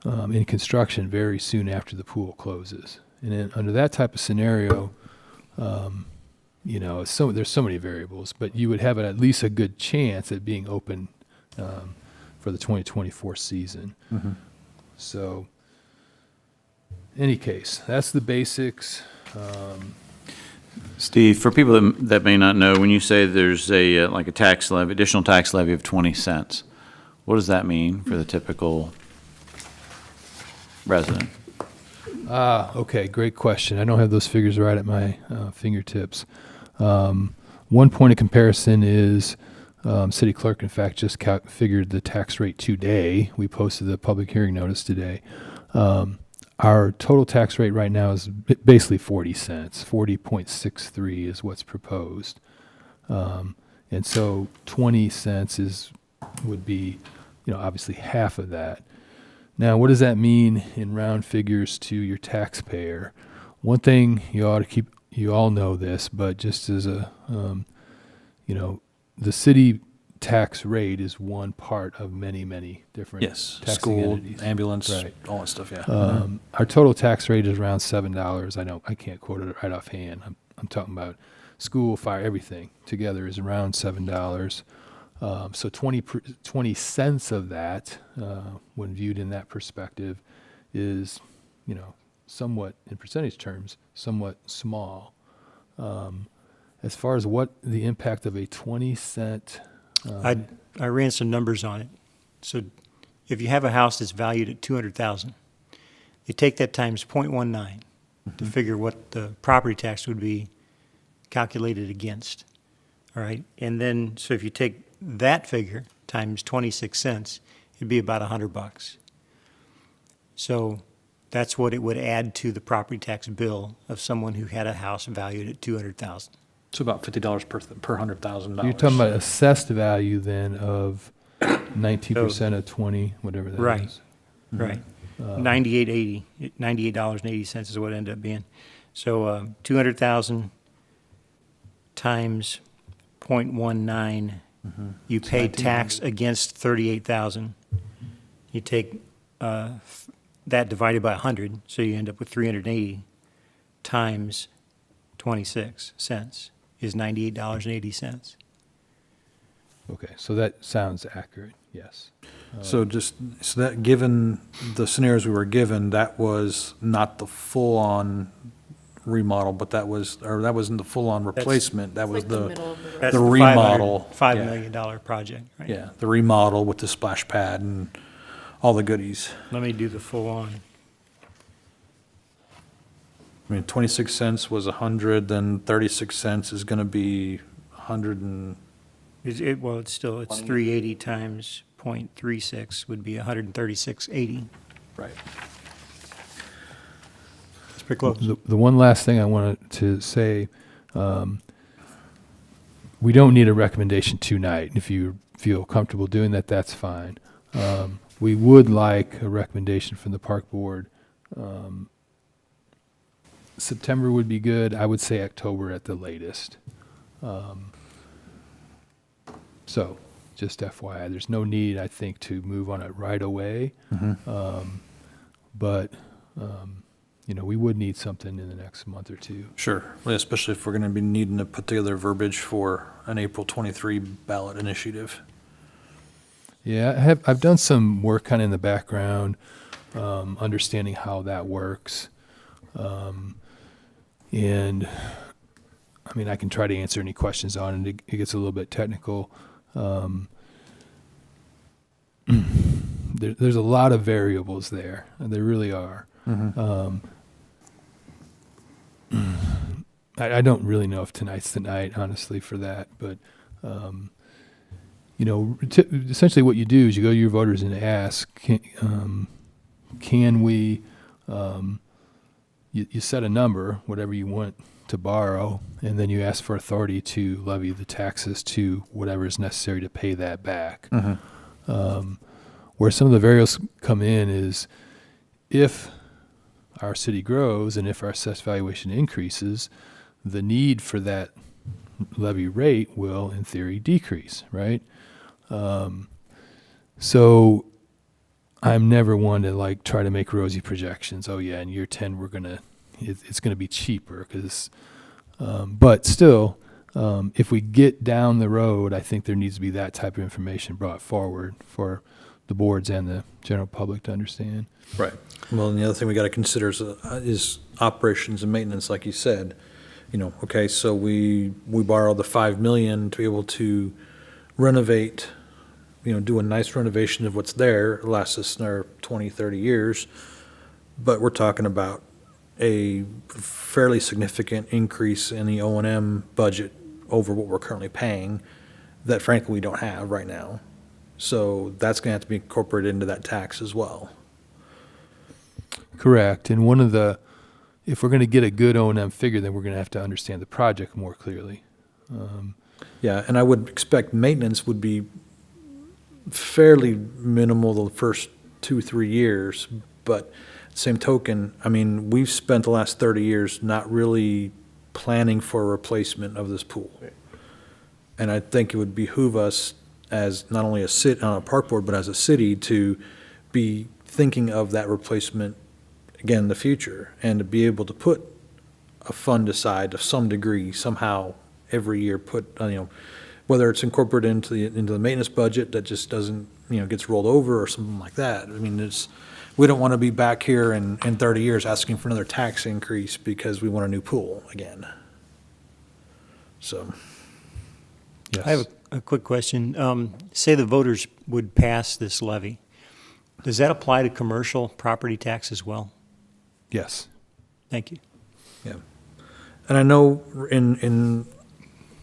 in construction very soon after the pool closes. And then under that type of scenario, there's so many variables, but you would have at least a good chance at being open for the 2024 season. So, any case, that's the basics. Steve, for people that may not know, when you say there's a, like a tax levy, additional tax levy of 20 cents, what does that mean for the typical resident? Okay, great question. I don't have those figures right at my fingertips. One point of comparison is city clerk, in fact, just figured the tax rate today. We posted the public hearing notice today. Our total tax rate right now is basically 40 cents. 40.63 is what's proposed. And so 20 cents would be, obviously half of that. Now, what does that mean in round figures to your taxpayer? One thing you ought to keep, you all know this, but just as a, the city tax rate is one part of many, many different Yes, taxing school, entities. ambulance, Right. all that stuff, yeah. Our total tax rate is around $7. I can't quote it right offhand. I'm talking about school, fire, everything together is around $7. So 20 cents of that, when viewed in that perspective, is, somewhat, in percentage terms, somewhat small. As far as what the impact of a 20-cent, I ran some numbers on it. So if you have a house that's valued at $200,000, you take that times 0.19 to figure what the property tax would be calculated against. All right, and then so if you take that figure times 26 cents, it'd be about $100. So that's what it would add to the property tax bill of someone who had a house valued at $200,000. So about $50 per $100,000. you're talking about assessed value then of 19% of 20, whatever that is. Right. Right. $98.80 is what it ended up being. So 200,000 times 0.19, you pay tax against 38,000. You take that divided by 100, so you end up with 380 times 26 cents is $98.80. Okay, so that sounds accurate, yes. So that, given the scenarios we were given, that was not the full-on remodel, but that wasn't the full-on replacement, that was the That's the the remodel. $5 yeah. million project, right? Yeah, the remodel with the splash pad and all the goodies. Let me do the full-on. I mean, 26 cents was 100, then 36 cents is gonna be 100 and, Well, it's 380 times 0.36 would be 136.80. right. It's pretty close. The one last thing I wanted to say, we don't need a recommendation tonight. If you feel comfortable doing that, that's fine. We would like a recommendation from the park board. September would be good. I would say October at the latest. So, just FYI, there's no need, I think, to move on it right away. But, we would need something in the next month or two. Sure, well, especially if we're gonna be needing to put together verbiage for an April 23 ballot initiative. Yeah, I've done some work kind of in the background, understanding how that works. And I mean, I can try to answer any questions on it. It gets a little bit technical. There's a lot of variables there. There really are. I don't really know if tonight's the night, honestly, for that. But, essentially what you do is you go to your voters and ask, can we, you set a number, whatever you want to borrow, and then you ask for authority to levy the taxes to whatever is necessary to pay that back. Where some of the variables come in is if our city grows and if our assessed valuation increases, the need for that levy rate will, in theory, decrease, right? So I'm never one to like try to make rosy projections. Oh yeah, in year 10 it's gonna be cheaper because, but still, if we get down the road, I think there needs to be that type of information brought forward for the boards and the general public to understand. Right. Well, and the other thing we got to consider is operations and maintenance, like you said. Okay, so we borrowed the 5 million to be able to renovate, do a nice renovation of what's there. It lasts us another 20, 30 years. But we're talking about a fairly significant increase in the O&M budget over what we're currently paying that frankly we don't have right now. So that's going to have to be incorporated into that tax as well. Correct. And if we're going to get a good O&M figure, then we're going to have to understand the project more clearly. Yeah, and I would expect maintenance would be fairly minimal the first 2-3 years, but same token, I mean, we've spent the last 30 years not really planning for a replacement of this pool. And I think it would behoove us as not only on a park board, but as a city to be thinking of that replacement again in the future and to be able to put a fund aside to some degree somehow every year, whether it's incorporated into the maintenance budget that just doesn't, gets rolled over or something like that. I mean, we don't want to be back here in 30 years asking for another tax increase because we want a new pool again. So. Yes. I have a quick question. Say the voters would pass this levy. Does that apply to commercial property tax as well? Yes. Thank you. Yeah. And I know in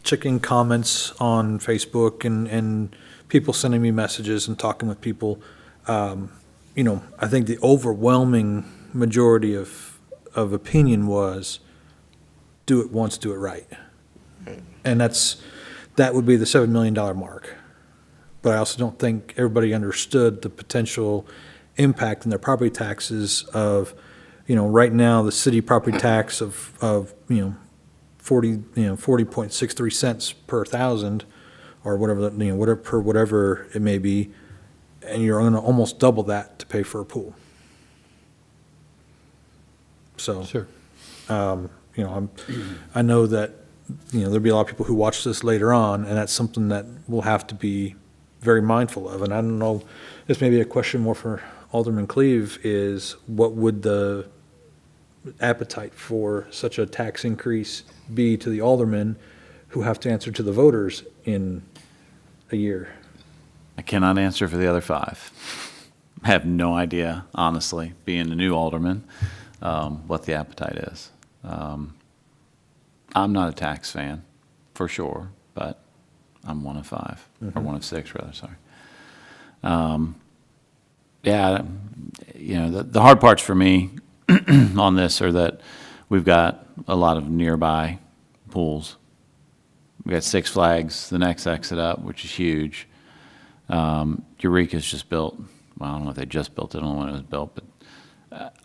checking comments on Facebook and people sending me messages and talking with people, I think the overwhelming majority of opinion was do it once, do it right. And that would be the $7 million mark. But I also don't think everybody understood the potential impact in their property taxes of, right now, the city property tax of 40.63 cents per thousand, or whatever, whatever it may be, and you're going to almost double that to pay for a pool. So. Sure. I know that, there'll be a lot of people who watch this later on, and that's something that we'll have to be very mindful of. And I don't know, this may be a question more for Alderman Cleve, is what would the appetite for such a tax increase be to the aldermen who have to answer to the voters in a year? I cannot answer for the other 5. I have no idea, honestly, being a new alderman, what the appetite is. I'm not a tax fan, for sure, but I'm one of 5, or one of 6, rather, sorry. The hard parts for me on this are that we've got a lot of nearby pools. We got Six Flags, the next exit up, which is huge. Eureka's just built. Well, I don't know if they just built it, I don't know when it was built, but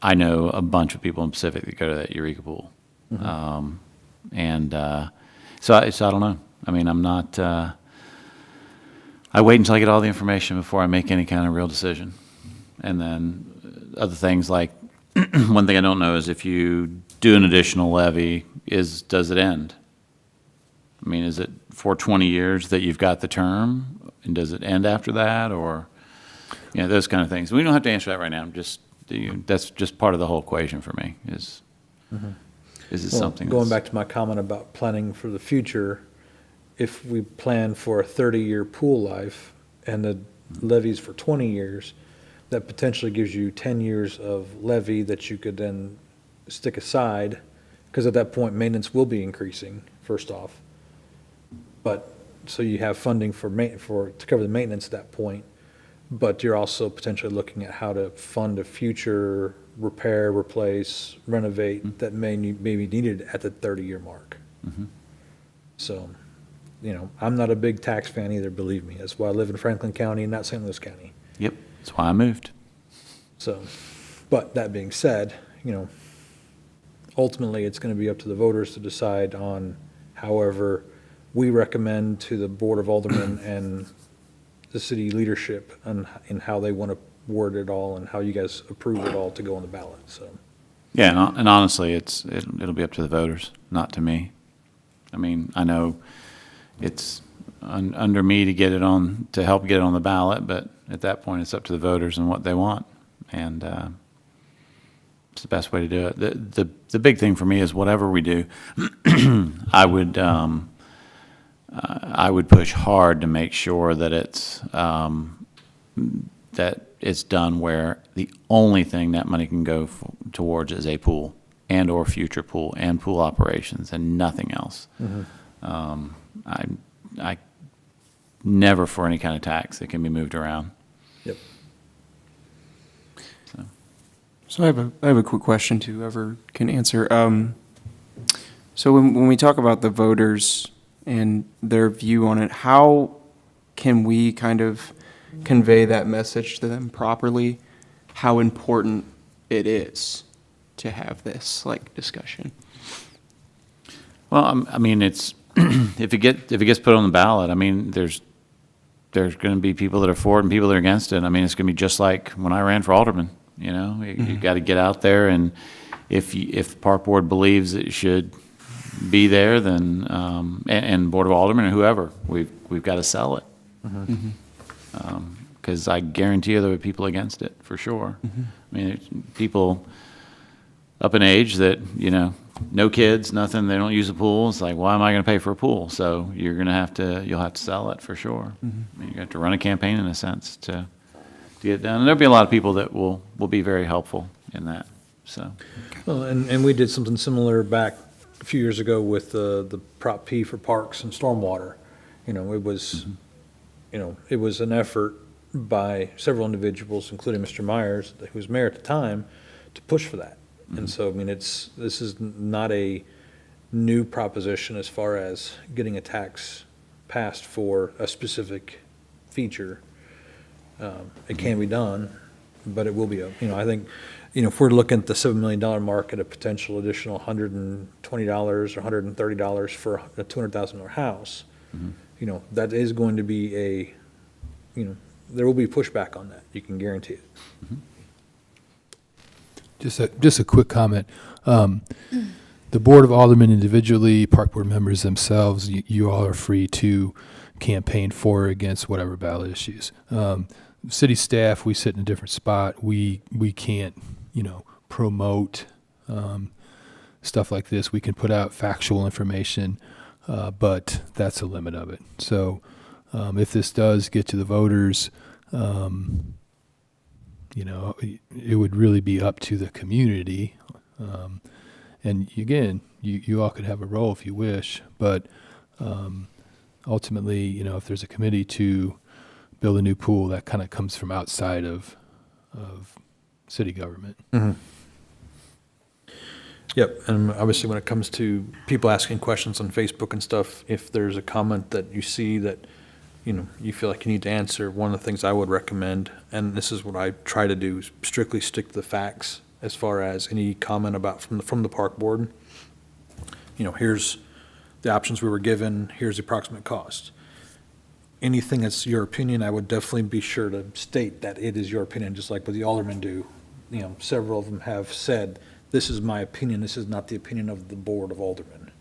I know a bunch of people in Pacific that go to that Eureka pool. So I don't know. I mean, I'm not, I wait until I get all the information before I make any kind of real decision. And then other things like, one thing I don't know is if you do an additional levy, does it end? I mean, is it for 20 years that you've got the term, and does it end after that, or, those kind of things. We don't have to answer that right now. That's just part of the whole equation for me, is it something Going that's- back to my comment about planning for the future, if we plan for a 30-year pool life and the levy's for 20 years, that potentially gives you 10 years of levy that you could then stick aside, because at that point, maintenance will be increasing, first off. But, so you have funding to cover the maintenance at that point, but you're also potentially looking at how to fund a future repair, replace, renovate that may be needed at the 30-year mark. So, I'm not a big tax fan either, believe me. That's why I live in Franklin County and not St. Louis County. Yep, that's why I moved. So, but that being said, ultimately, it's going to be up to the voters to decide on however we recommend to the Board of Aldermen and the city leadership in how they want word it all and how you guys approve it all to go on the ballot, so. Yeah, and honestly, it'll be up to the voters, not to me. I mean, I know it's under me to get it on, to help get it on the ballot, but at that point, it's up to the voters and what they want. And it's the best way to do it. The big thing for me is whatever we do, I would push hard to make sure that it's done where the only thing that money can go towards is a pool and/or future pool and pool operations and nothing else. I never for any kind of tax that can be moved around. Yep. So I have a quick question to whoever can answer. So when we talk about the voters and their view on it, how can we kind of convey that message to them properly? How important it is to have this like discussion? Well, I mean, it's if it gets put on the ballot, I mean, there's going to be people that are for it and people that are against it. I mean, it's going to be just like when I ran for alderman. You know, you got to get out there, and if the park board believes it should be there, then and board of aldermen or whoever, we've got to sell it. Because I guarantee you there are people against it for sure. I mean, there's people up in age that, you know, no kids, nothing, they don't use a pool. It's like, why am I going to pay for a pool? So you'll have to sell it for sure. I mean, you have to run a campaign in a sense to get it done. And there'll be a lot of people that will be very helpful in that. So, Well, and we did something similar back a few years ago with the Prop P for parks and stormwater. You know, it was, it was an effort by several individuals, including Mr. Myers, who was mayor at the time, to push for that. And so, I mean, this is not a new proposition as far as getting a tax passed for a specific feature. It can be done, but it will be, I think, if we're looking at the $7 million mark at a potential additional $120 or $130 for a $200,000 house, that is going to be there will be pushback on that. You can guarantee it. Just a quick comment. The Board of Aldermen individually, park board members themselves, you all are free to campaign for or against whatever ballot issues. City staff, we sit in a different spot. We can't, promote stuff like this. We can put out factual information, but that's the limit of it. So if this does get to the voters, it would really be up to the community. And again, you all could have a role if you wish, but ultimately, if there's a committee to build a new pool, that kind of comes from outside of city government. Yep, and obviously when it comes to people asking questions on Facebook and stuff, if there's a comment that you see that, you feel like you need to answer, one of the things I would recommend, and this is what I try to do, is strictly stick to the facts as far as any comment about from the park board. Here's the options we were given, here's the approximate cost. Anything that's your opinion, I would definitely be sure to state that it is your opinion, just like what the aldermen do. Several of them have said, this is my opinion, this is not the opinion of the board of aldermen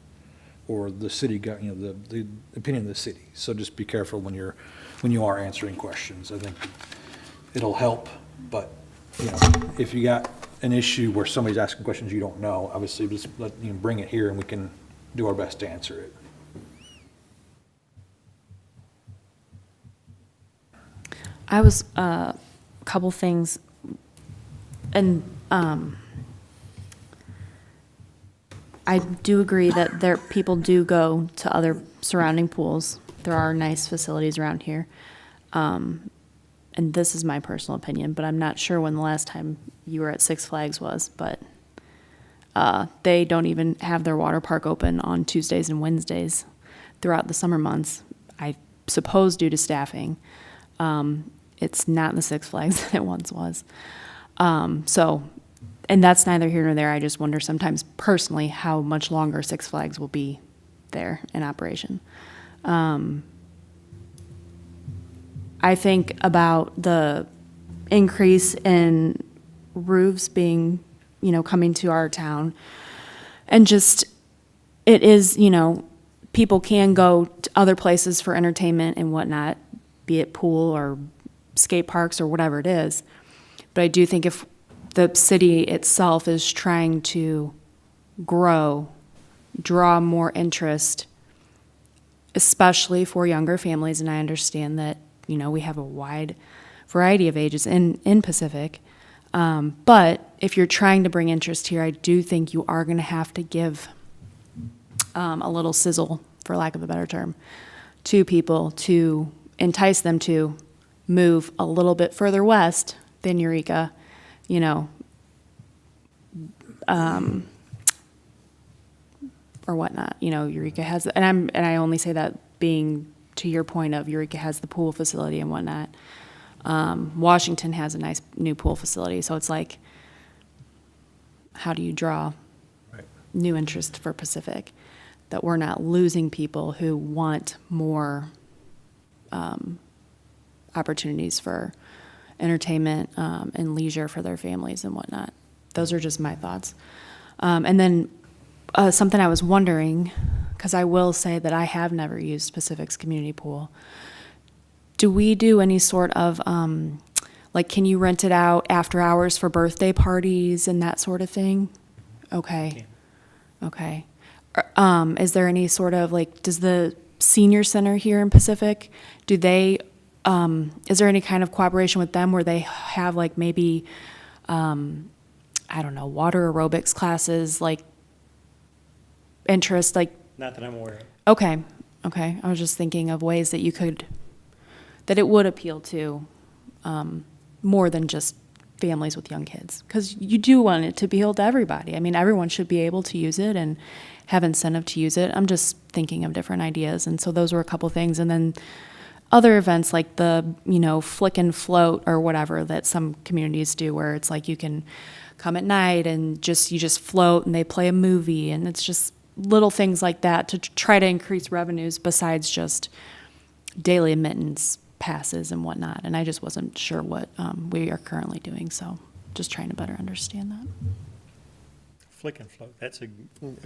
or the city, the opinion of the city. So just be careful when you are answering questions. I think it'll help, but if you got an issue where somebody's asking questions you don't know, obviously just bring it here and we can do our best to answer it. I was, a couple things, and I do agree that people do go to other surrounding pools. There are nice facilities around here. And this is my personal opinion, but I'm not sure when the last time you were at Six Flags was, but they don't even have their water park open on Tuesdays and Wednesdays throughout the summer months, I suppose due to staffing. It's not the Six Flags that it once was. And that's neither here nor there. I just wonder sometimes personally how much longer Six Flags will be there in operation. I think about the increase in roofs being, coming to our town. And just, it is, people can go to other places for entertainment and whatnot, be it pool or skate parks or whatever it is. But I do think if the city itself is trying to grow, draw more interest, especially for younger families, and I understand that, we have a wide variety of ages in Pacific. But if you're trying to bring interest here, I do think you are going to have to give a little sizzle, for lack of a better term, to people to entice them to move a little bit further west than Eureka, or whatnot. Eureka has, and I only say that being to your point of Eureka has the pool facility and whatnot. Washington has a nice new pool facility, so it's like, how do you draw new interest for Pacific? That we're not losing people who want more opportunities for entertainment and leisure for their families and whatnot. Those are just my thoughts. And then something I was wondering, because I will say that I have never used Pacific's community pool. Do we do any sort of, can you rent it out after hours for birthday parties and that sort of thing? Okay. Okay. Is there any sort of, does the senior center here in Pacific, do they, is there any kind of cooperation with them where they have maybe, I don't know, water aerobics classes, interest, Not that I'm aware of. Okay, okay. I was just thinking of ways that that it would appeal to more than just families with young kids. Because you do want it to appeal to everybody. I mean, everyone should be able to use it and have incentive to use it. I'm just thinking of different ideas. And so those were a couple things. And then other events like the, flick and float or whatever that some communities do where it's you can come at night and you just float and they play a movie. And it's just little things like that to try to increase revenues besides just daily admittance passes and whatnot. And I just wasn't sure what we are currently doing, so just trying to better understand that. Flick and float, that's a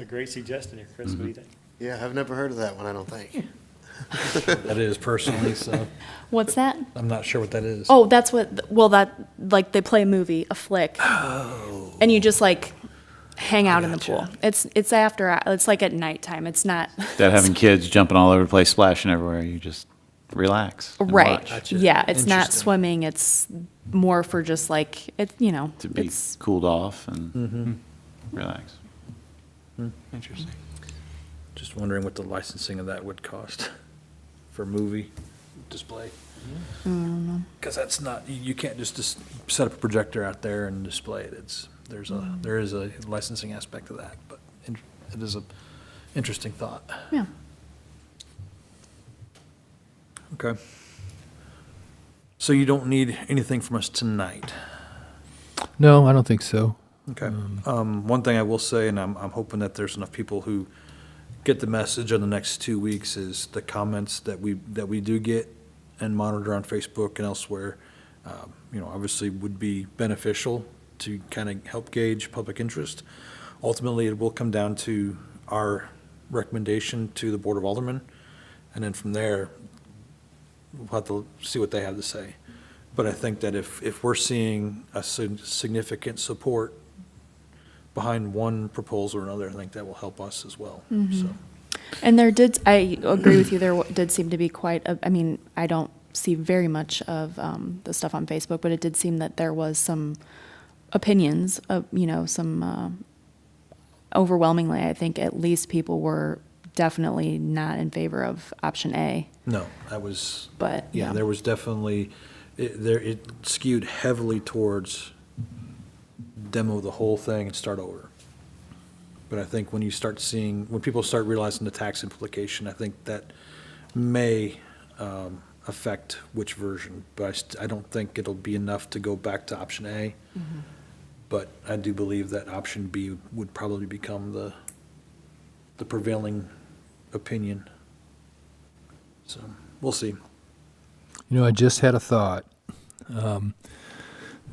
great suggestion here, Chris, what do you think? Yeah, I've never heard of that one, I don't think. That is personally, so What's that? I'm not sure what that is. Oh, that's what, they play a movie, a flick. Oh. And you just hang out in the pool. It's after, it's at nighttime. It's not. Instead of having kids jumping all over the place, splashing everywhere, you just relax and Right. watch. Gotcha. Yeah, it's not Interesting. swimming. It's more for just To be it's cooled off and relax. Interesting. Just wondering what the licensing of that would cost for movie display. Because that's not, you can't just set up a projector out there and display it. There is a licensing aspect to that, but it is a interesting thought. yeah. Okay. So you don't need anything from us tonight? No, I don't think so. Okay. One thing I will say, and I'm hoping that there's enough people who get the message in the next 2 weeks, is the comments that we do get and monitor on Facebook and elsewhere, obviously would be beneficial to kind of help gauge public interest. Ultimately, it will come down to our recommendation to the Board of Aldermen, and then from there, we'll have to see what they have to say. But I think that if we're seeing a significant support behind one proposal or another, I think that will help us as well. So, And I agree with you, did seem to be I don't see very much of the stuff on Facebook, but it did seem that there was some opinions of, overwhelmingly, I think at least people were definitely not in favor of option A, no, that was, but, yeah, there was definitely, it skewed heavily towards demo the whole thing and start over. But I think when people start realizing the tax implication, I think that may affect which version. But I don't think it'll be enough to go back to option A. But I do believe that option B would probably become the prevailing opinion. So, we'll see. I just had a thought.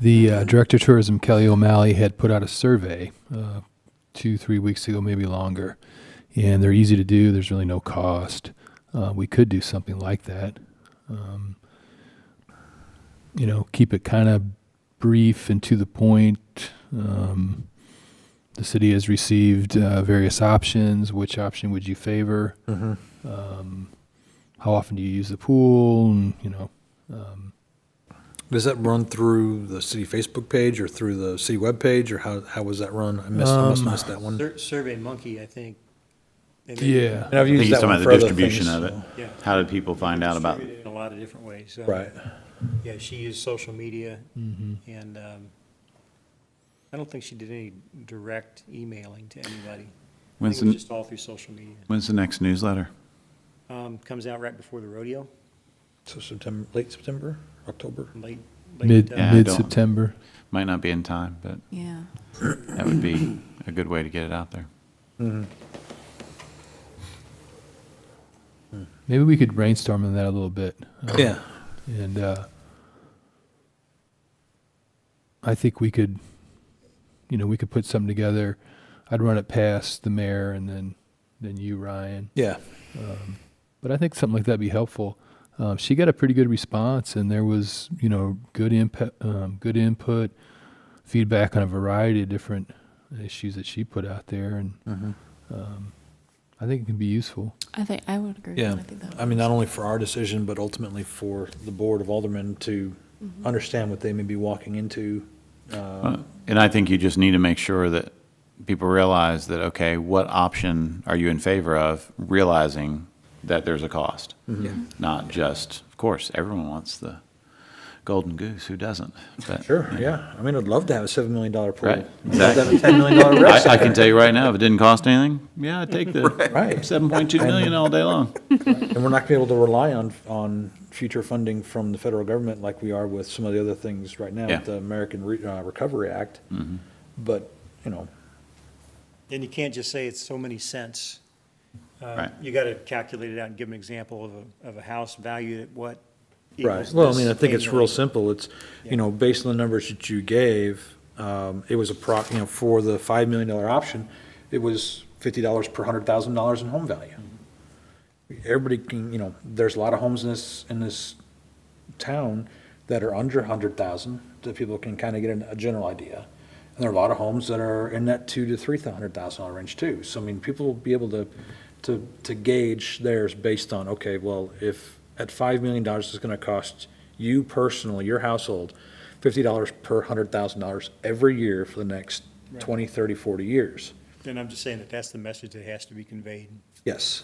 The Director of Tourism, Kelly O'Malley, had put out a survey 2-3 weeks ago, maybe longer, and they're easy to do. There's really no cost. We could do something like that. Keep it kind of brief and to the point. The city has received various options. Which option would you favor? How often do you use the pool? And, Does that run through the city Facebook page or through the city webpage, or how was that run? I must have missed that one. Survey Monkey, I think. yeah. And I've I think used he's that talking one about for the other distribution things, of it. so- Yeah. How did people find out about? Distributed in a lot of different ways. So, Right. Yeah, she used social media, Mm-hmm. and I don't think she did any direct emailing to anybody. I When's think it was the, just all through social media. when's the next newsletter? Comes out right before the rodeo, So September, late September, October? late. Yeah, I Mid-September. Might not be in time, but Yeah. that would be a good way to get it out there. Maybe we could brainstorm on that a little bit. Yeah. And I think we could put something together. I'd run it past the mayor and then you, Ryan. Yeah. But I think something like that would be helpful. She got a pretty good response, and there was, good input, feedback on a variety of different issues that she put out there, and I think it can be useful. I would agree. Yeah. I think that I mean, not only for our decision, but ultimately for the Board of Aldermen to understand what they may be walking into. And I think you just need to make sure that people realize that, okay, what option are you in favor of, realizing that there's a cost? Not just, of course, everyone wants the golden goose, who doesn't? But, Sure, yeah. I mean, I'd love to have a $7 million pool. Right, I'd love to have a $10 million rec I can center. tell you right now, if it didn't cost anything, yeah, I'd take the Right. 7.2 million all day long. And we're not gonna be able to rely on future funding from the federal government like we are with some of the other things right now Yeah. with the American Recovery Act. But, And you can't just say it's so many cents. Right. You got to calculate it out and give an example of a house valued at what right, equals well, I this mean, I think it's real annually. simple. It's, based on the numbers that you gave, it was for the $5 million option, it was $50 per $100,000 in home value. Everybody can, there's a lot of homes in this town that are under 100,000, that people can kind of get a general idea. And there are a lot of homes that are in that $200,000 to $300,000 range too. So, I mean, people will be able to gauge theirs based on, okay, well, if at $5 million it's gonna cost you personally, your household, $50 per $100,000 every year for the next 20, 30, 40 years. And I'm just saying that that's the message that has to be conveyed. Yes.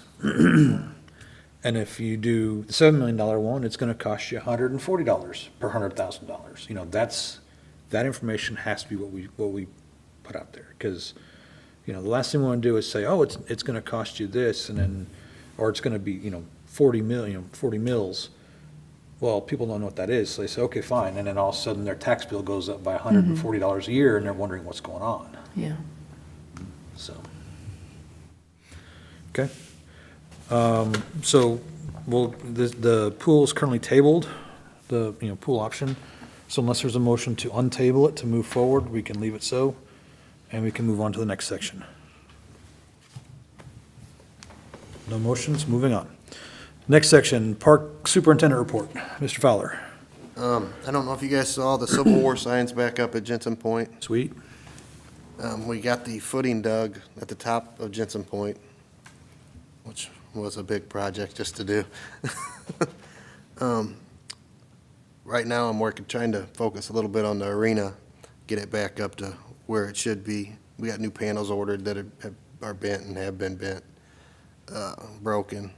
And if you do the $7 million one, it's gonna cost you $140 per $100,000. That information has to be what we put out there, because, the last thing we wanna do is say, oh, it's gonna cost you this, and then, or it's gonna be, 40 mils. Well, people don't know what that is, so they say, okay, fine, and then all of a sudden their tax bill goes up by $140 a year, and they're wondering what's going on, Yeah. so. Okay. So, the pool is currently tabled, the, pool option. So unless there's a motion to untable it, to move forward, we can leave it so, and we can move on to the next section. No motions, moving on. Next section, Park Superintendent Report. Mr. Fowler. I don't know if you guys saw the Civil War signs back up at Jensen Point. Sweet. We got the footing dug at the top of Jensen Point, which was a big project just to do. Right now, I'm trying to focus a little bit on the arena, get it back up to where it should be. We got new panels ordered that are bent and have been bent, broken.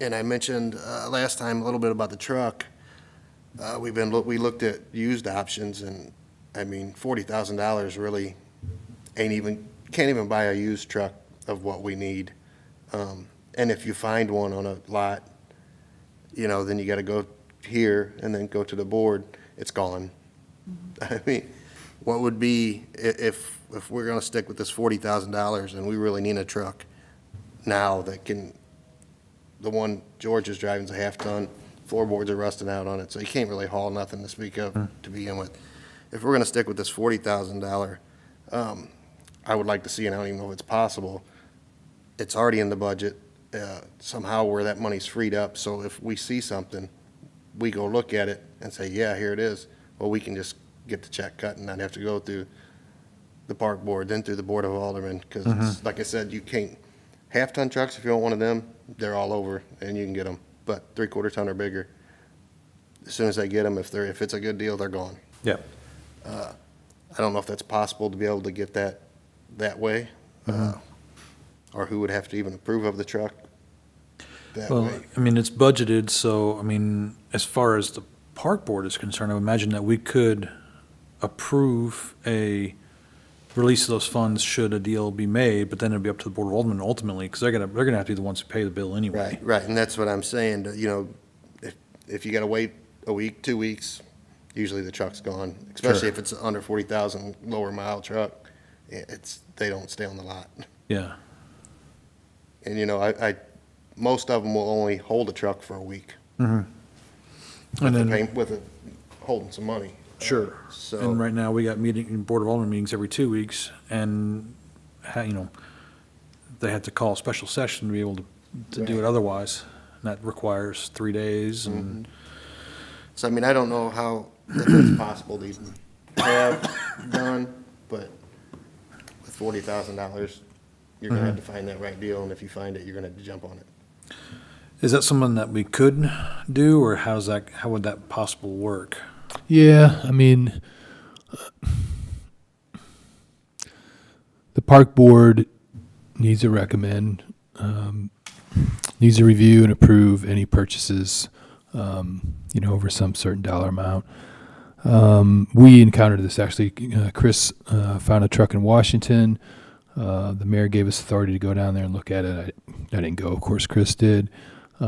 And I mentioned last time a little bit about the truck. We looked at used options, and I mean, $40,000 really can't even buy a used truck of what we need. And if you find one on a lot, then you got to go here and then go to the board. It's gone. I mean, what would be if we're going to stick with this $40,000 and we really need a truck now that can. The one George is driving is a half-ton. floorboards are rusting out on it, so you can't really haul nothing to speak of to begin with. If we're gonna stick with this $40,000, I would like to see, and I don't even know if it's possible, it's already in the budget, somehow where that money's freed up, so if we see something, we go look at it and say, yeah, here it is, well, we can just get the check cut and not have to go through the park board, then through the Board of Aldermen, because like I said, you can't, half-ton trucks, if you want one of them, they're all over, and you can get them, but three-quarter ton or bigger, as soon as they get them, if it's a good deal, they're gone. Yeah. I don't know if that's possible to be able to get that way, or who would have to even approve of the truck that Well, way. I mean, it's budgeted, so, I mean, as far as the park board is concerned, I would imagine that we could approve a release of those funds should a deal be made, but then it'd be up to the Board of Aldermen ultimately, because they're gonna have to be the ones who pay the bill anyway. Right, and that's what I'm saying, that, you know, if you gotta wait a week, 2 weeks, usually the truck's gone, especially Sure. if it's under 40,000, lower mile truck, they don't stay on the lot. Yeah, And, you know, most of them will only hold a truck for a week. and then, With it holding some money. sure. So. And right now, we got Board of Aldermen meetings every 2 weeks, and, you know, they had to call a special session to be able to do it Right. otherwise. And that requires 3 days, and, So, I mean, I don't know if it's possible to even have done, but with $40,000, you're gonna have to find that right deal, and if you find it, you're gonna have to jump on it. is that something that we could do, or how would that possible work? Yeah, I mean, the park board needs to recommend, needs to review and approve any purchases, over some certain dollar amount. We encountered this actually. Chris found a truck in Washington. The mayor gave us authority to go down there and look at it. I didn't go, of course, Chris did.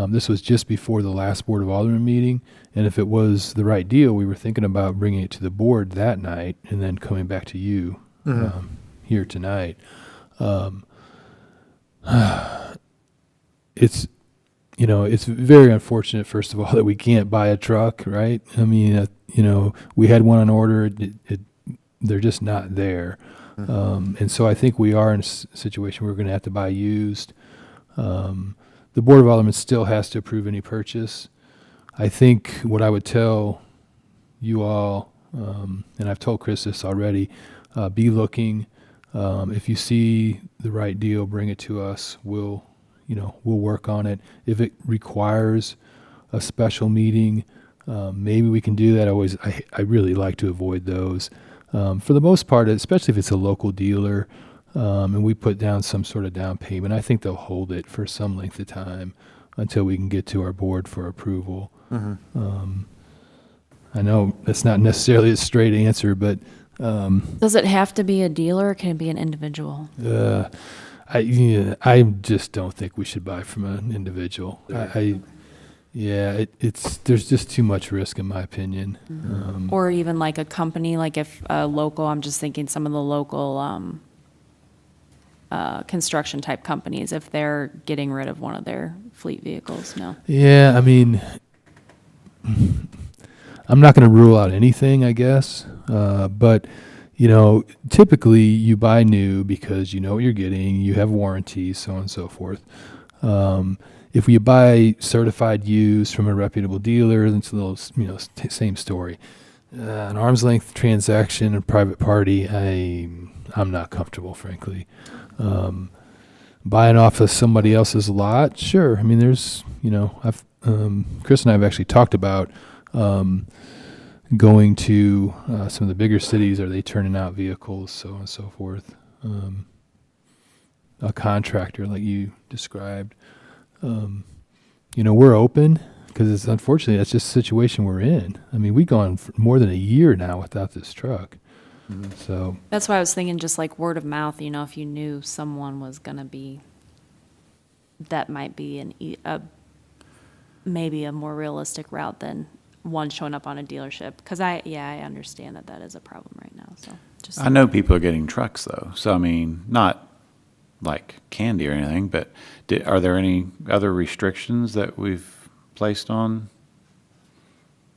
This was just before the last Board of Aldermen meeting, and if it was the right deal, we were thinking about bringing it to the board that night and then coming back to you here tonight. It's very unfortunate, first of all, that we can't buy a truck, right? I mean, we had one on order. They're just not there. And so I think we are in a situation where we're going to have to buy used. The Board of Aldermen still has to approve any purchase. I think what I would tell you all, and I've told Chris this already, be looking. If you see the right deal, bring it to us. We'll work on it. If it requires a special meeting, maybe we can do that. I really like to avoid those. For the most part, especially if it's a local dealer, and we put down some sort of down payment, I think they'll hold it for some length of time until we can get to our board for approval. I know that's not necessarily a straight answer, but Does it have to be a dealer or can it be an individual? I just don't think we should buy from an individual. There's just too much risk in my opinion. Or even like a company, like if a local, I'm just thinking some of the local construction type companies, if they're getting rid of one of their fleet vehicles, no. Yeah, I mean, I'm not going to rule out anything, I guess. But, typically you buy new because you know what you're getting, you have warranties, so on and so forth. If you buy certified used from a reputable dealer, then it's a little, same story. An arm's length transaction, a private party, I'm not comfortable, frankly. Buying off of somebody else's lot, sure. I mean, there's, Chris and I have actually talked about going to some of the bigger cities. Are they turning out vehicles, so on and so forth? A contractor like you described. We're open because it's unfortunately that's just the situation we're in. I mean, we've gone for more than a year now without this truck. So That's why I was thinking just like word of mouth, if you knew someone was going to be, that might be maybe a more realistic route than one showing up on a dealership. Because I understand that is a problem right now. So just I know people are getting trucks though, so I mean, not like candy or anything, but are there any other restrictions that we've placed on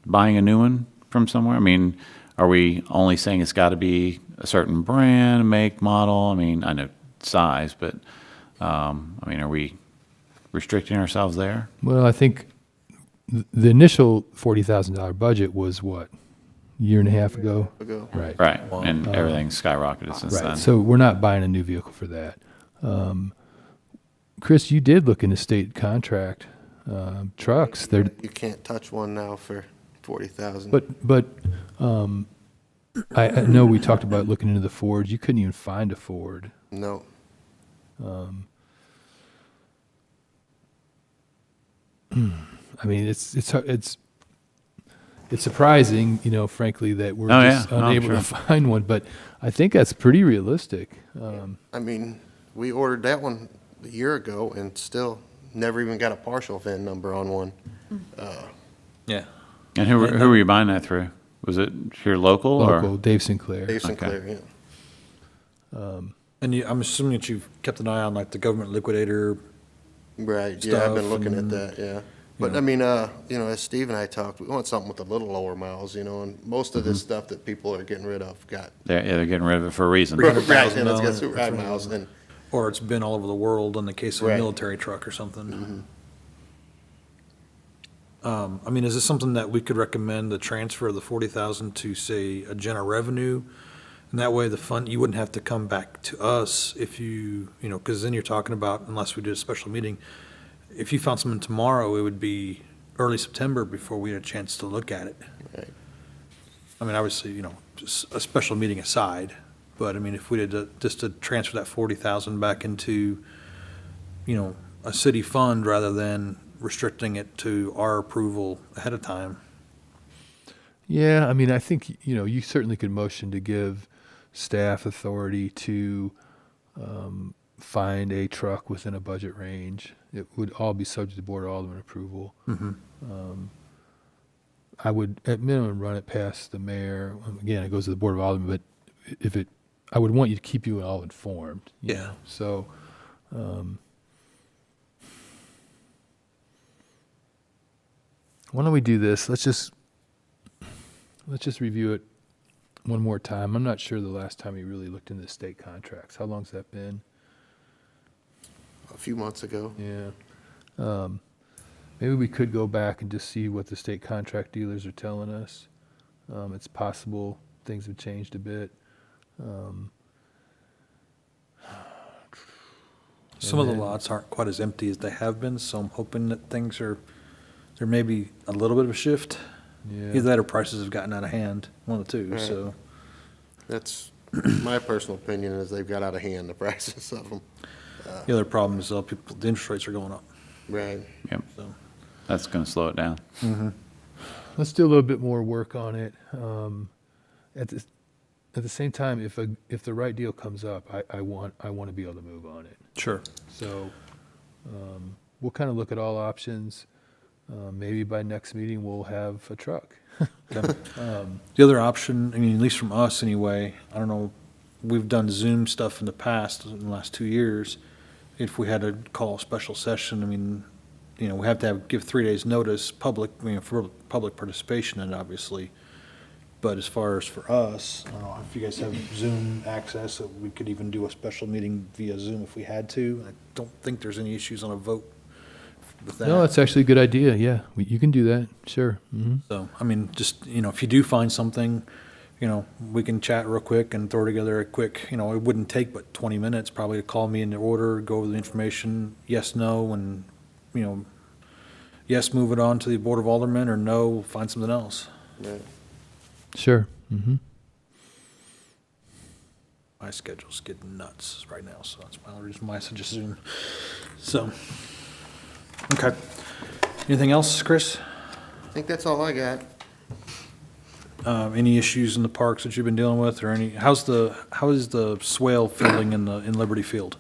buying a new one from somewhere? I mean, are we only saying it's got to be a certain brand, make, model? I mean, I know size, but, I mean, are we restricting ourselves there? Well, I think the initial $40,000 budget was what, year and a half ago? Right. Right, and everything's skyrocketed since then. Right, so we're not buying a new vehicle for that. Chris, you did look into state contract trucks. They're, You can't touch one now for 40,000. but I know we talked about looking into the Fords. You couldn't even find a Ford. No. I mean, it's surprising, you know, frankly, that we're Oh, just yeah. No, unable to sure. find one. But I think that's pretty realistic. I mean, we ordered that one a year ago and still never even got a partial VIN number on one. Yeah. And who were you buying that through? Was it here local or? Local, Dave Sinclair. Dave Sinclair, yeah. And I'm assuming that you've kept an eye on like the government liquidator. Right, yeah, I've been Stuff looking at and, that, yeah. you But know. I mean, you know, as Steve and I talked, we want something with a little lower miles, you know, and most of this stuff that people are getting rid of got. They're getting rid of it for a reason. Right, $300,000 and it's got super high miles, and Or it's been all over the world in the case of a Right. military truck or something. I mean, is this something that we could recommend, the transfer of the 40,000 to, say, a general revenue? And that way the fund, you wouldn't have to come back to us if you know, because then you're talking about, unless we did a special meeting, if you found something tomorrow, it would be early September before we had a chance to look at it. Right. I mean, obviously, you know, just a special meeting aside, but I mean, if we did just to transfer that 40,000 back into, you know, a city fund rather than restricting it to our approval ahead of time. Yeah, I mean, I think, you know, you certainly could motion to give staff authority to find a truck within a budget range. It would all be subject to Board of Alderman approval. I would, at minimum, run it past the mayor. Again, it goes to the Board of Aldermen, but I would want you to keep you all informed. you Yeah. know. So, why don't we do this? Let's just review it one more time. I'm not sure the last time we really looked into the state contracts. How long's that been? a few months ago. Yeah. Maybe we could go back and just see what the state contract dealers are telling us. It's possible things have changed a bit. Some of the then- lots aren't quite as empty as they have been, so I'm hoping that there may be a little bit of a shift. Yeah. Either that or prices have gotten out of hand, one of the two, Right. so. That's my personal opinion, is they've got out of hand, the prices of them. The other problem is, the interest rates are going up, Right. Yep, so. that's going to slow it down. Let's do a little bit more work on it. At the same time, if the right deal comes up, I want to be able to move on it. Sure. So we'll kind of look at all options. Maybe by next meeting, we'll have a truck. Okay. The other option, I mean, at least from us anyway, I don't know, we've done Zoom stuff in the past, in the last 2 years. If we had to call a special session, I mean, you know, we have to give 3 days' notice, public, you know, for public participation in it, obviously. But as far as for us, I don't know, if you guys have Zoom access, we could even do a special meeting via Zoom if we had to. I don't think there's any issues on a vote with that. No, that's actually a good idea. Yeah, you can do that. Sure. So, I mean, just, you know, if you do find something, you know, we can chat real quick and throw together a quick, you know, it wouldn't take but 20 minutes probably to call me in the order, go over the information, yes, no, and, you know, yes, move it on to the Board of Aldermen, or no, find something else. Right. Sure. My schedule's getting nuts right now, so that's my only reason why I suggest Zoom. So, okay. Anything else, Chris? I think that's all I got. Any issues in the parks that you've been dealing with, or how is the swale filling in Liberty Field?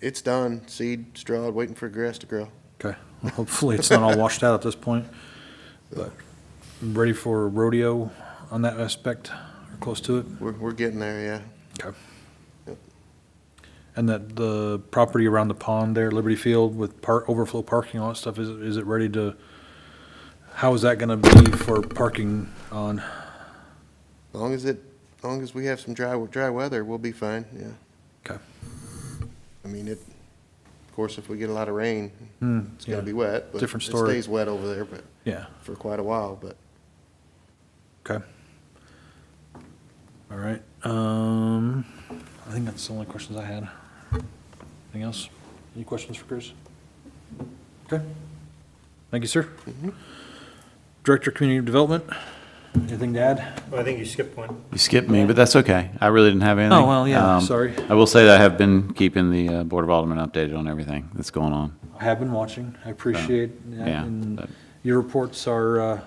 It's done, seed, strawed, waiting for grass to grow. Okay, well, hopefully it's not all washed out at this point, but ready for rodeo on that aspect, or close to it? We're getting there, yeah. Okay. And that the property around the pond there, Liberty Field, with overflow parking, all that stuff, is it ready to how is that gonna be for parking on? As long as we have some dry weather, we'll be fine, yeah. Okay. I mean, of course, if we get a lot of rain, it's gonna yeah. be wet, but Different it story. stays wet over there, but Yeah, for quite a while, but. okay. All right, I think that's the only questions I had. Anything else? Any questions for Chris? Okay. Thank you, sir. Director of Community Development, anything to add? Well, I think you skipped one. You skipped me, but that's okay. I really didn't have anything. Oh, well, yeah, sorry. I will say that I have been keeping the Board of Aldermen updated on everything that's going on. I have been watching, I appreciate that, Yeah, and but- your reports are, I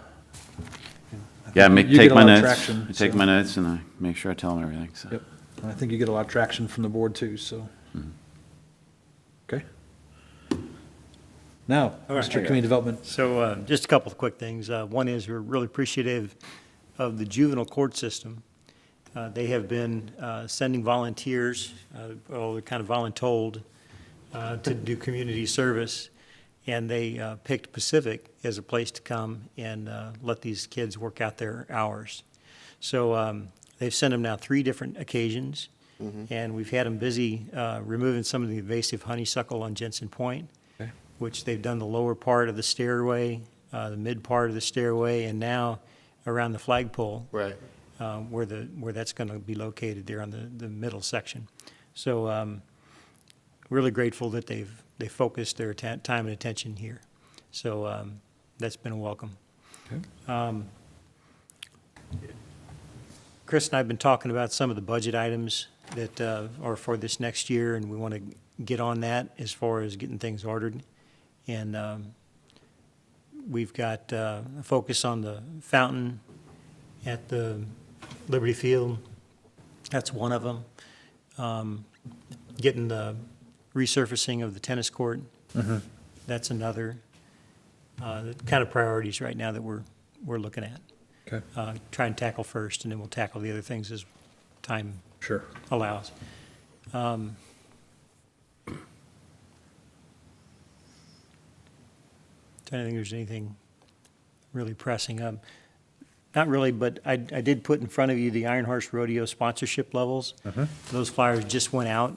Yeah, think you take get a my lot of notes. traction, I take so- my notes and I make sure I tell them everything, so. Yep, and I think you get a lot of traction from the board too, so. Okay. Now, All right. Mr. Community Development, So just a couple of quick things. One is we're really appreciative of the juvenile court system. They have been sending volunteers, well, they're kind of voluntold, to do community service. And they picked Pacific as a place to come and let these kids work out their hours. So they've sent them now 3 different occasions. And we've had them busy removing some of the invasive honeysuckle on Jensen Point, Okay. which they've done the lower part of the stairway, the mid part of the stairway, and now around the flagpole, Right. where that's going to be located there on the middle section. So really grateful that they focused their time and attention here. So that's been a welcome. Chris and I have been talking about some of the budget items that are for this next year, and we want to get on that as far as getting things ordered. And we've got a focus on the fountain at the Liberty Field. That's one of them. Getting the resurfacing of the tennis court. That's another. The kind of priorities right now that we're looking at. okay, Try and tackle first, and then we'll tackle the other things as time sure. allows. Trying to think if there's anything really pressing up. Not really, but I did put in front of you the Iron Horse Rodeo sponsorship levels. Those flyers just went out,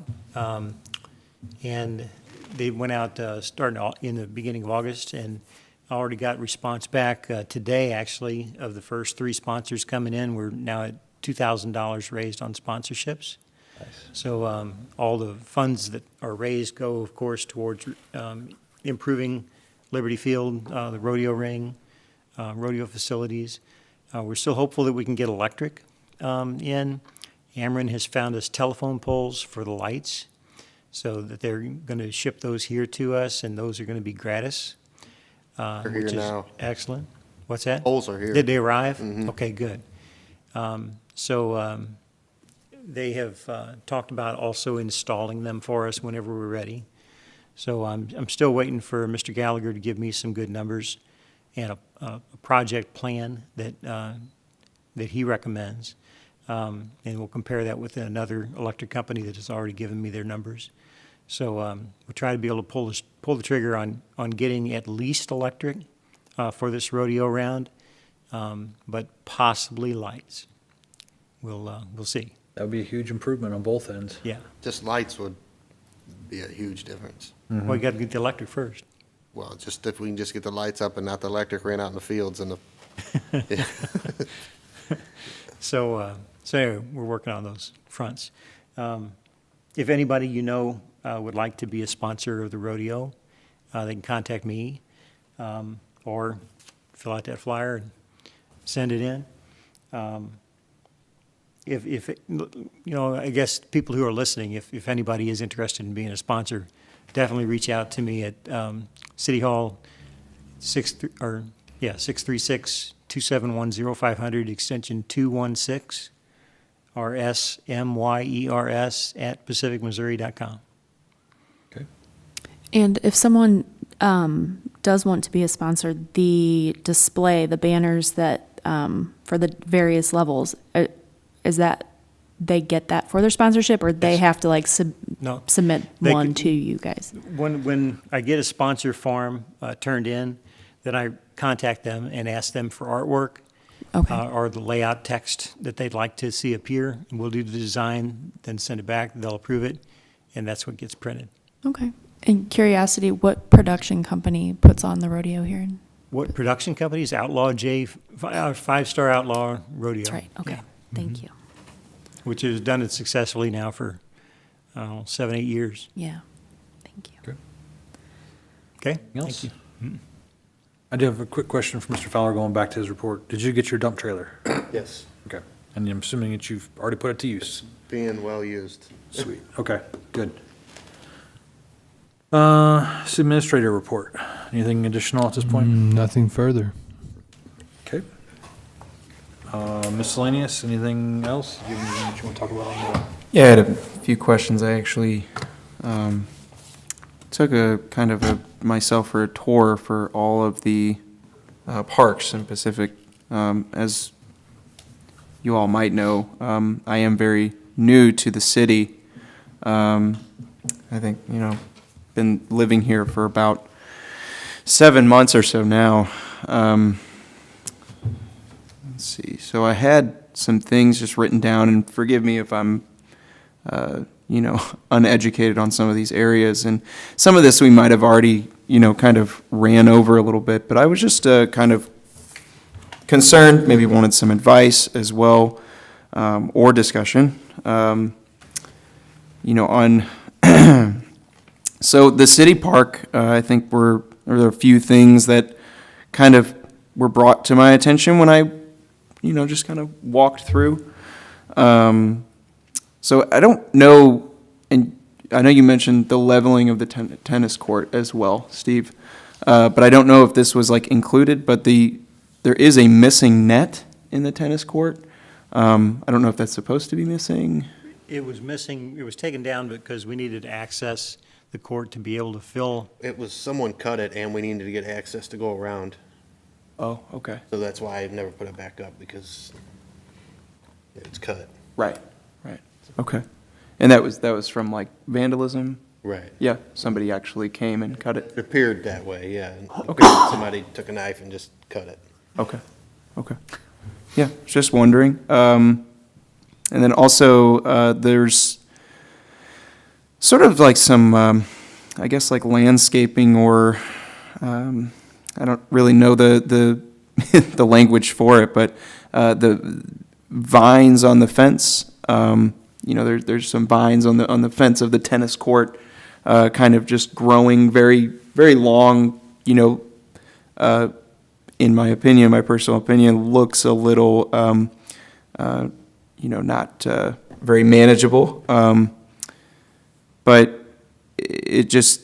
and they went out starting in the beginning of August, and I already got response back today, actually, of the first 3 sponsors coming in. We're now at $2,000 raised on sponsorships. So all the funds that are raised go, of course, towards improving Liberty Field, the rodeo ring, rodeo facilities. We're still hopeful that we can get electric in. Ameren has found us telephone poles for the lights, so that they're going to ship those here to us, and those are going to be gratis. They're here which is now. excellent. What's that? Poles are here. Did they arrive? Okay, good. So they have talked about also installing them for us whenever we're ready. So I'm still waiting for Mr. Gallagher to give me some good numbers and a project plan that he recommends. And we'll compare that with another electric company that has already given me their numbers. So we'll try to be able to pull the trigger on getting at least electric for this rodeo round, but possibly lights. We'll see. That would be a huge improvement on both ends. Yeah. Just lights would be a huge difference. Well, you got to get the electric first. Well, just if we can just get the lights up and not the electric ran out in the fields and the, So anyway, we're working on those fronts. If anybody you know would like to be a sponsor of the rodeo, they can contact me, or fill out that flyer and send it in. I guess people who are listening, if anybody is interested in being a sponsor, definitely reach out to me at City Hall 636-271-0500, extension 216, or smyers@pacificmissouri.com. Okay. And if someone does want to be a sponsor, the display, the banners that, for the various levels, is that, they get that for their sponsorship, or they have to like No. submit They one could- to you guys? When I get a sponsor form turned in, then I contact them and ask them for artwork. Okay. Or the layout text that they'd like to see appear. And we'll do the design, then send it back, they'll approve it, and that's what gets printed. Okay. And curiosity, what production company puts on the rodeo here? What production companies? Outlaw J, Five Star Outlaw Rodeo. That's right. Okay. Yeah. Thank you. Which has done it successfully now for 7, 8 years. Yeah. Thank you. Okay? Anything else? Thank you. I do have a quick question for Mr. Fowler, going back to his report. Did you get your dump trailer? Yes, Okay. And I'm assuming that you've already put it to use? being well used. Sweet. Okay, good. City Administrator report. Anything additional at this point? Nothing further. Okay. Miscellaneous, anything else? Do you have anything that you want to talk about on the? Yeah, I had a few questions. I actually took a kind of myself for a tour for all of the parks in Pacific. As you all might know, I am very new to the city. I think, been living here for about 7 months or so now. Let's see. So I had some things just written down, and forgive me if I'm uneducated on some of these areas. And some of this we might have already, kind of ran over a little bit, but I was just kind of concerned, maybe wanted some advice as well, or discussion, on, so the city park, I think there are a few things that kind of were brought to my attention when I, just kind of walked through. So I don't know, and I know you mentioned the leveling of the tennis court as well, Steve, but I don't know if this was like included, but there is a missing net in the tennis court. I don't know if that's supposed to be missing. It was missing, it was taken down because we needed to access the court to be able to fill. It was, someone cut it and we needed to get access to go around. Oh, okay. So that's why I've never put it back up, because it's cut. Right. Okay. And that was from like vandalism? Right. Yeah, somebody actually came and cut it? It appeared that way, yeah. And Okay. somebody took a knife and just cut it. Okay. Yeah, just wondering. And then also, there's sort of like some, I guess like landscaping or, I don't really know the the language for it, but the vines on the fence, there's some vines on the fence of the tennis court, kind of just growing very, very long, in my opinion, my personal opinion, looks a little, not very manageable. But it just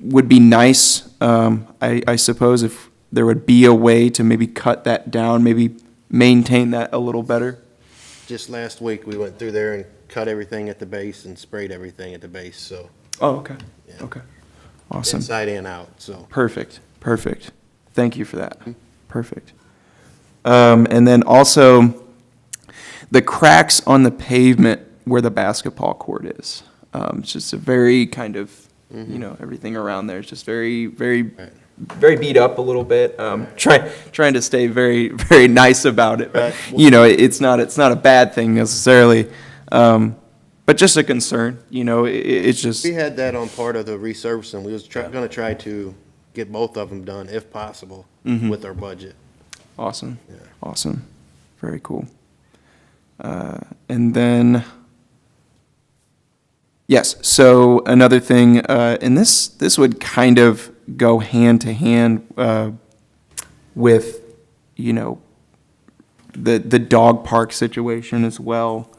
would be nice, I suppose, if there would be a way to maybe cut that down, maybe maintain that a little better. Just last week, we went through there and cut everything at the base and sprayed everything at the base, so Oh, okay. Yeah. Okay. Awesome. inside and out, so. Perfect. Thank you for that. Perfect. And then also, the cracks on the pavement where the basketball court is. It's just a very kind of, everything around there is just very, very, Right. very beat up a little bit. Trying to stay very, very nice about it. But, Right. it's not a bad thing necessarily. But just a concern, it's just, We had that on part of the resurfacing. We was gonna try to get both of them done, if possible, with our budget. awesome. Yeah. Awesome. Very cool. And then, yes, so another thing, and this would kind of go hand to hand with, the dog park situation as well.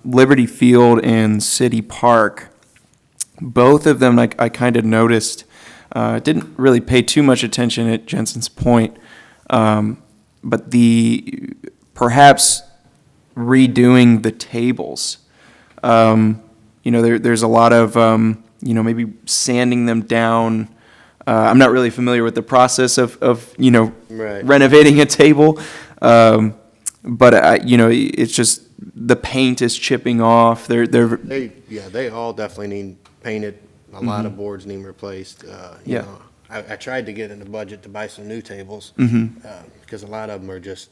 Liberty Field and City Park, both of them I kind of noticed, didn't really pay too much attention at Jensen's point, but perhaps redoing the tables. There's a lot of, maybe sanding them down. I'm not really familiar with the process of Right. renovating a table. But it's just the paint is chipping off. They all definitely need painted. A lot of boards need replaced. Yeah. I tried to get in the budget to buy some new tables, because a lot of them are just,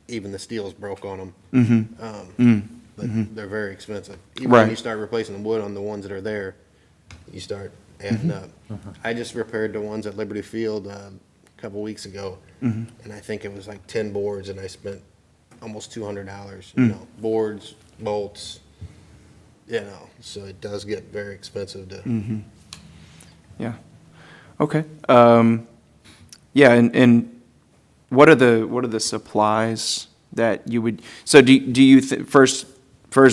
even the steel's broke on them. But they're very expensive. Even when Right. you start replacing the wood on the ones that are there, you start adding up. I just repaired the ones at Liberty Field a couple weeks ago, and I think it was like 10 boards, and I spent almost $200, you know, boards, bolts, you know, so it does get very expensive to. Yeah. Okay. Yeah, and what are the supplies that you would, so do you, first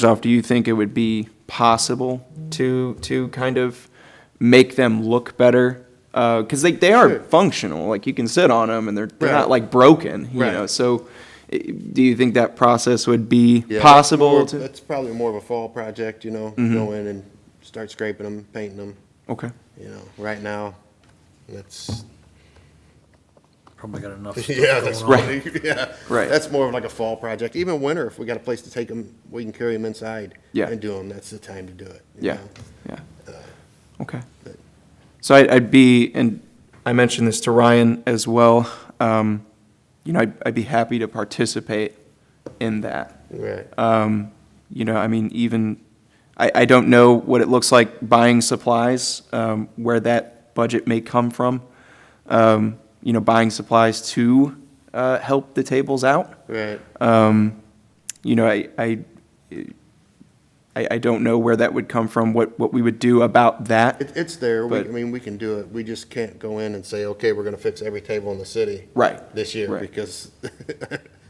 off, do you think it would be possible to kind of make them look better? Because they are Sure. functional, like you can sit on them and they're Right. not like broken, you Right. know, so do you think that process would be Yeah, possible to? That's probably more of a fall project, you know, go in and start scraping them, painting them, Okay. you know, right now, that's. Probably got enough stuff Yeah, that's going on. right. Yeah, Right. That's more of like a fall project. Even winter, if we got a place to take them, we can carry them inside. Yeah. And do them. That's the time to do it. you Yeah, know? yeah. Okay. but- So I'd be, and I mentioned this to Ryan as well, you know, I'd be happy to participate in that. Right. You know, I mean, even, I don't know what it looks like buying supplies, where that budget may come from. You know, buying supplies to help the tables out. Right. You know, I don't know where that would come from, what we would do about that. It's there. I But- mean, we can do it. We just can't go in and say, okay, we're gonna fix every table in the city. Right. This year, Right. because as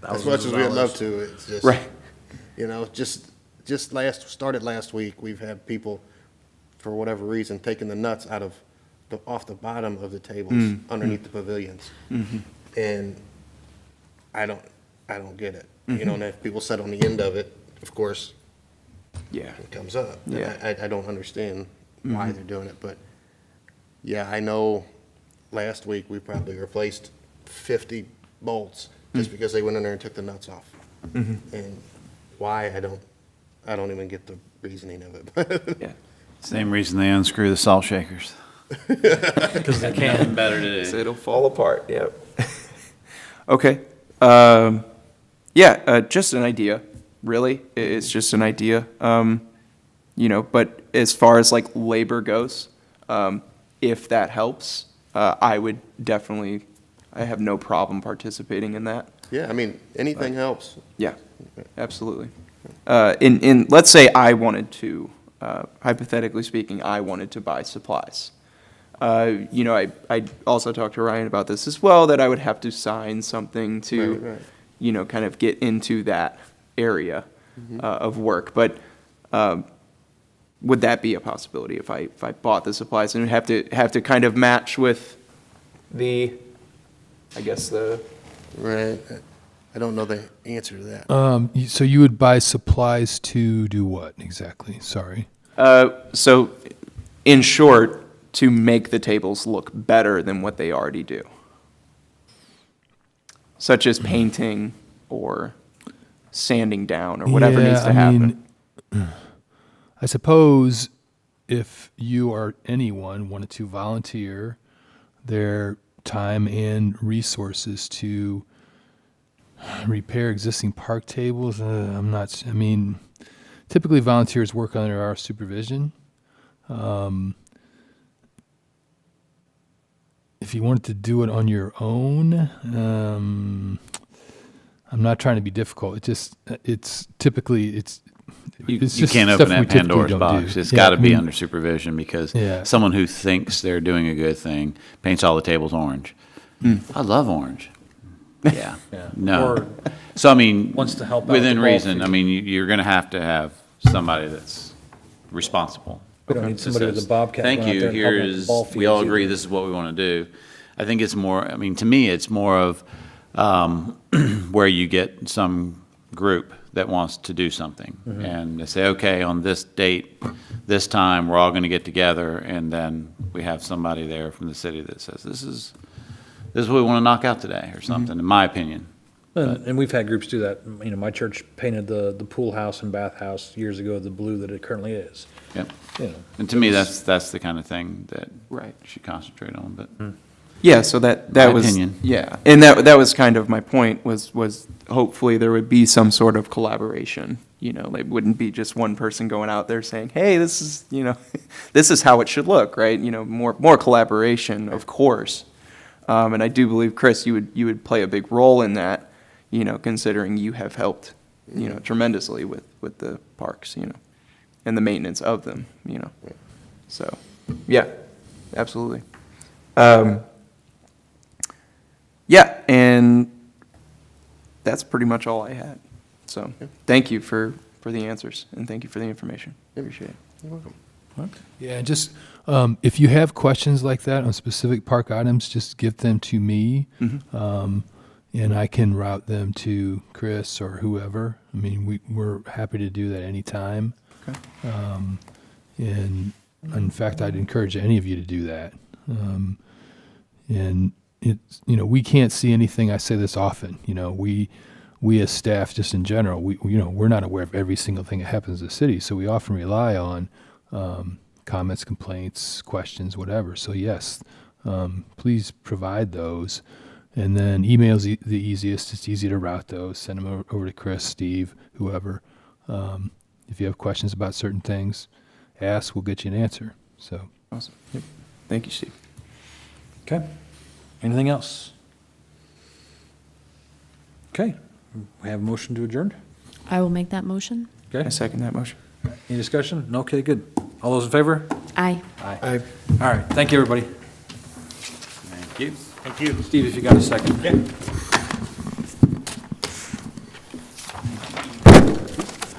Thousands much as of we'd love dollars. to, it's just. Right. You know, started last week, we've had people, for whatever reason, taking the nuts off the bottom of the tables underneath the pavilions. And I don't get it. You know, and if people sit on the end of it, of course, Yeah. it comes up. And Yeah. I don't understand why they're doing it, but, yeah, I know last week we probably replaced 50 bolts just because they went in there and took the nuts off. And why, I don't even get the reasoning of it. Yeah. Same reason they unscrew the salt shakers. Because they can. Better to So it'll fall apart, yep. Okay. Yeah, just an idea, really. It's just an idea. You know, but as far as like labor goes, if that helps, I would definitely, I have no problem participating in that. Yeah, I mean, anything helps. Yeah, absolutely. Let's say I wanted to, hypothetically speaking, I wanted to buy supplies. You know, I also talked to Ryan about this as well, that I would have to sign something to, Right. you know, kind of get into that area of work. But would that be a possibility if I bought the supplies and have to kind of match with the, I guess the. Right. I don't know the answer to that. So you would buy supplies to do what exactly? Sorry. So, in short, to make the tables look better than what they already do. Such as painting or sanding down or whatever needs to I happen. mean, I suppose if you or anyone wanted to volunteer their time and resources to repair existing park tables, I mean, typically volunteers work under our supervision. If you wanted to do it on your own, I'm not trying to be difficult. It's typically. You It's you just can't stuff open we that typically Pandora's don't box. do. It's Yeah, got to I be mean, under supervision because Yeah. someone who thinks they're doing a good thing paints all the tables orange. I love orange. Yeah. No. Or So, I mean, wants to help out within with the ball reason, I field. mean, you're going to have somebody that's responsible. We don't need That somebody with says, a bobcat Thank going out you, there and helping out with here's, the ball we all fields agree either." this is what we want to do. I think it's more, I mean, to me, it's more of where you get some group that wants to do something. And they say, okay, on this date, this time, we're all going to get together, and then we have somebody there from the city that says, this is what we want to knock out today, or something, in my opinion. And we've had groups do that. You know, my church painted the pool house and bathhouse years ago the blue that it currently is. Yep. You know, And to me, that's the kind of thing that Right. you should concentrate on, but. Yeah, so that My was, opinion. yeah, and that was kind of my point, was hopefully there would be some sort of collaboration. You know, it wouldn't be just one person going out there saying, hey, this is, you know, this is how it should look, right? You know, more collaboration, of course. And I do believe, Chris, you would play a big role in that, you know, considering you have helped, you know, tremendously with the parks, you know, and the maintenance of them, you know. So, yeah, absolutely. Yeah, and that's pretty much all I had. So, thank you for the answers, and thank you for the information. Appreciate it. You're welcome. Yeah, and just, if you have questions like that on specific park items, just give them to me. And I can route them to Chris or whoever. I mean, we're happy to do that anytime. Okay. And in fact, I'd encourage any of you to do that. And it's, you know, we can't see anything. I say this often, you know, we as staff, just in general, you know, we're not aware of every single thing that happens in the city. So we often rely on, comments, complaints, questions, whatever. So yes, please provide those. And then email's the easiest. It's easy to route those. Send them over to Chris, Steve, whoever. If you have questions about certain things, ask. We'll get you an answer. So Awesome. Yep. Thank you, Steve. Okay. Anything else? Okay. We have a motion to adjourn. I will make that motion. I Okay. second that motion. Any discussion? No? Okay, good. All those in favor? Aye. Aye. All right. Thank you, everybody. Thank you. Thank you. Steve, if you got a second.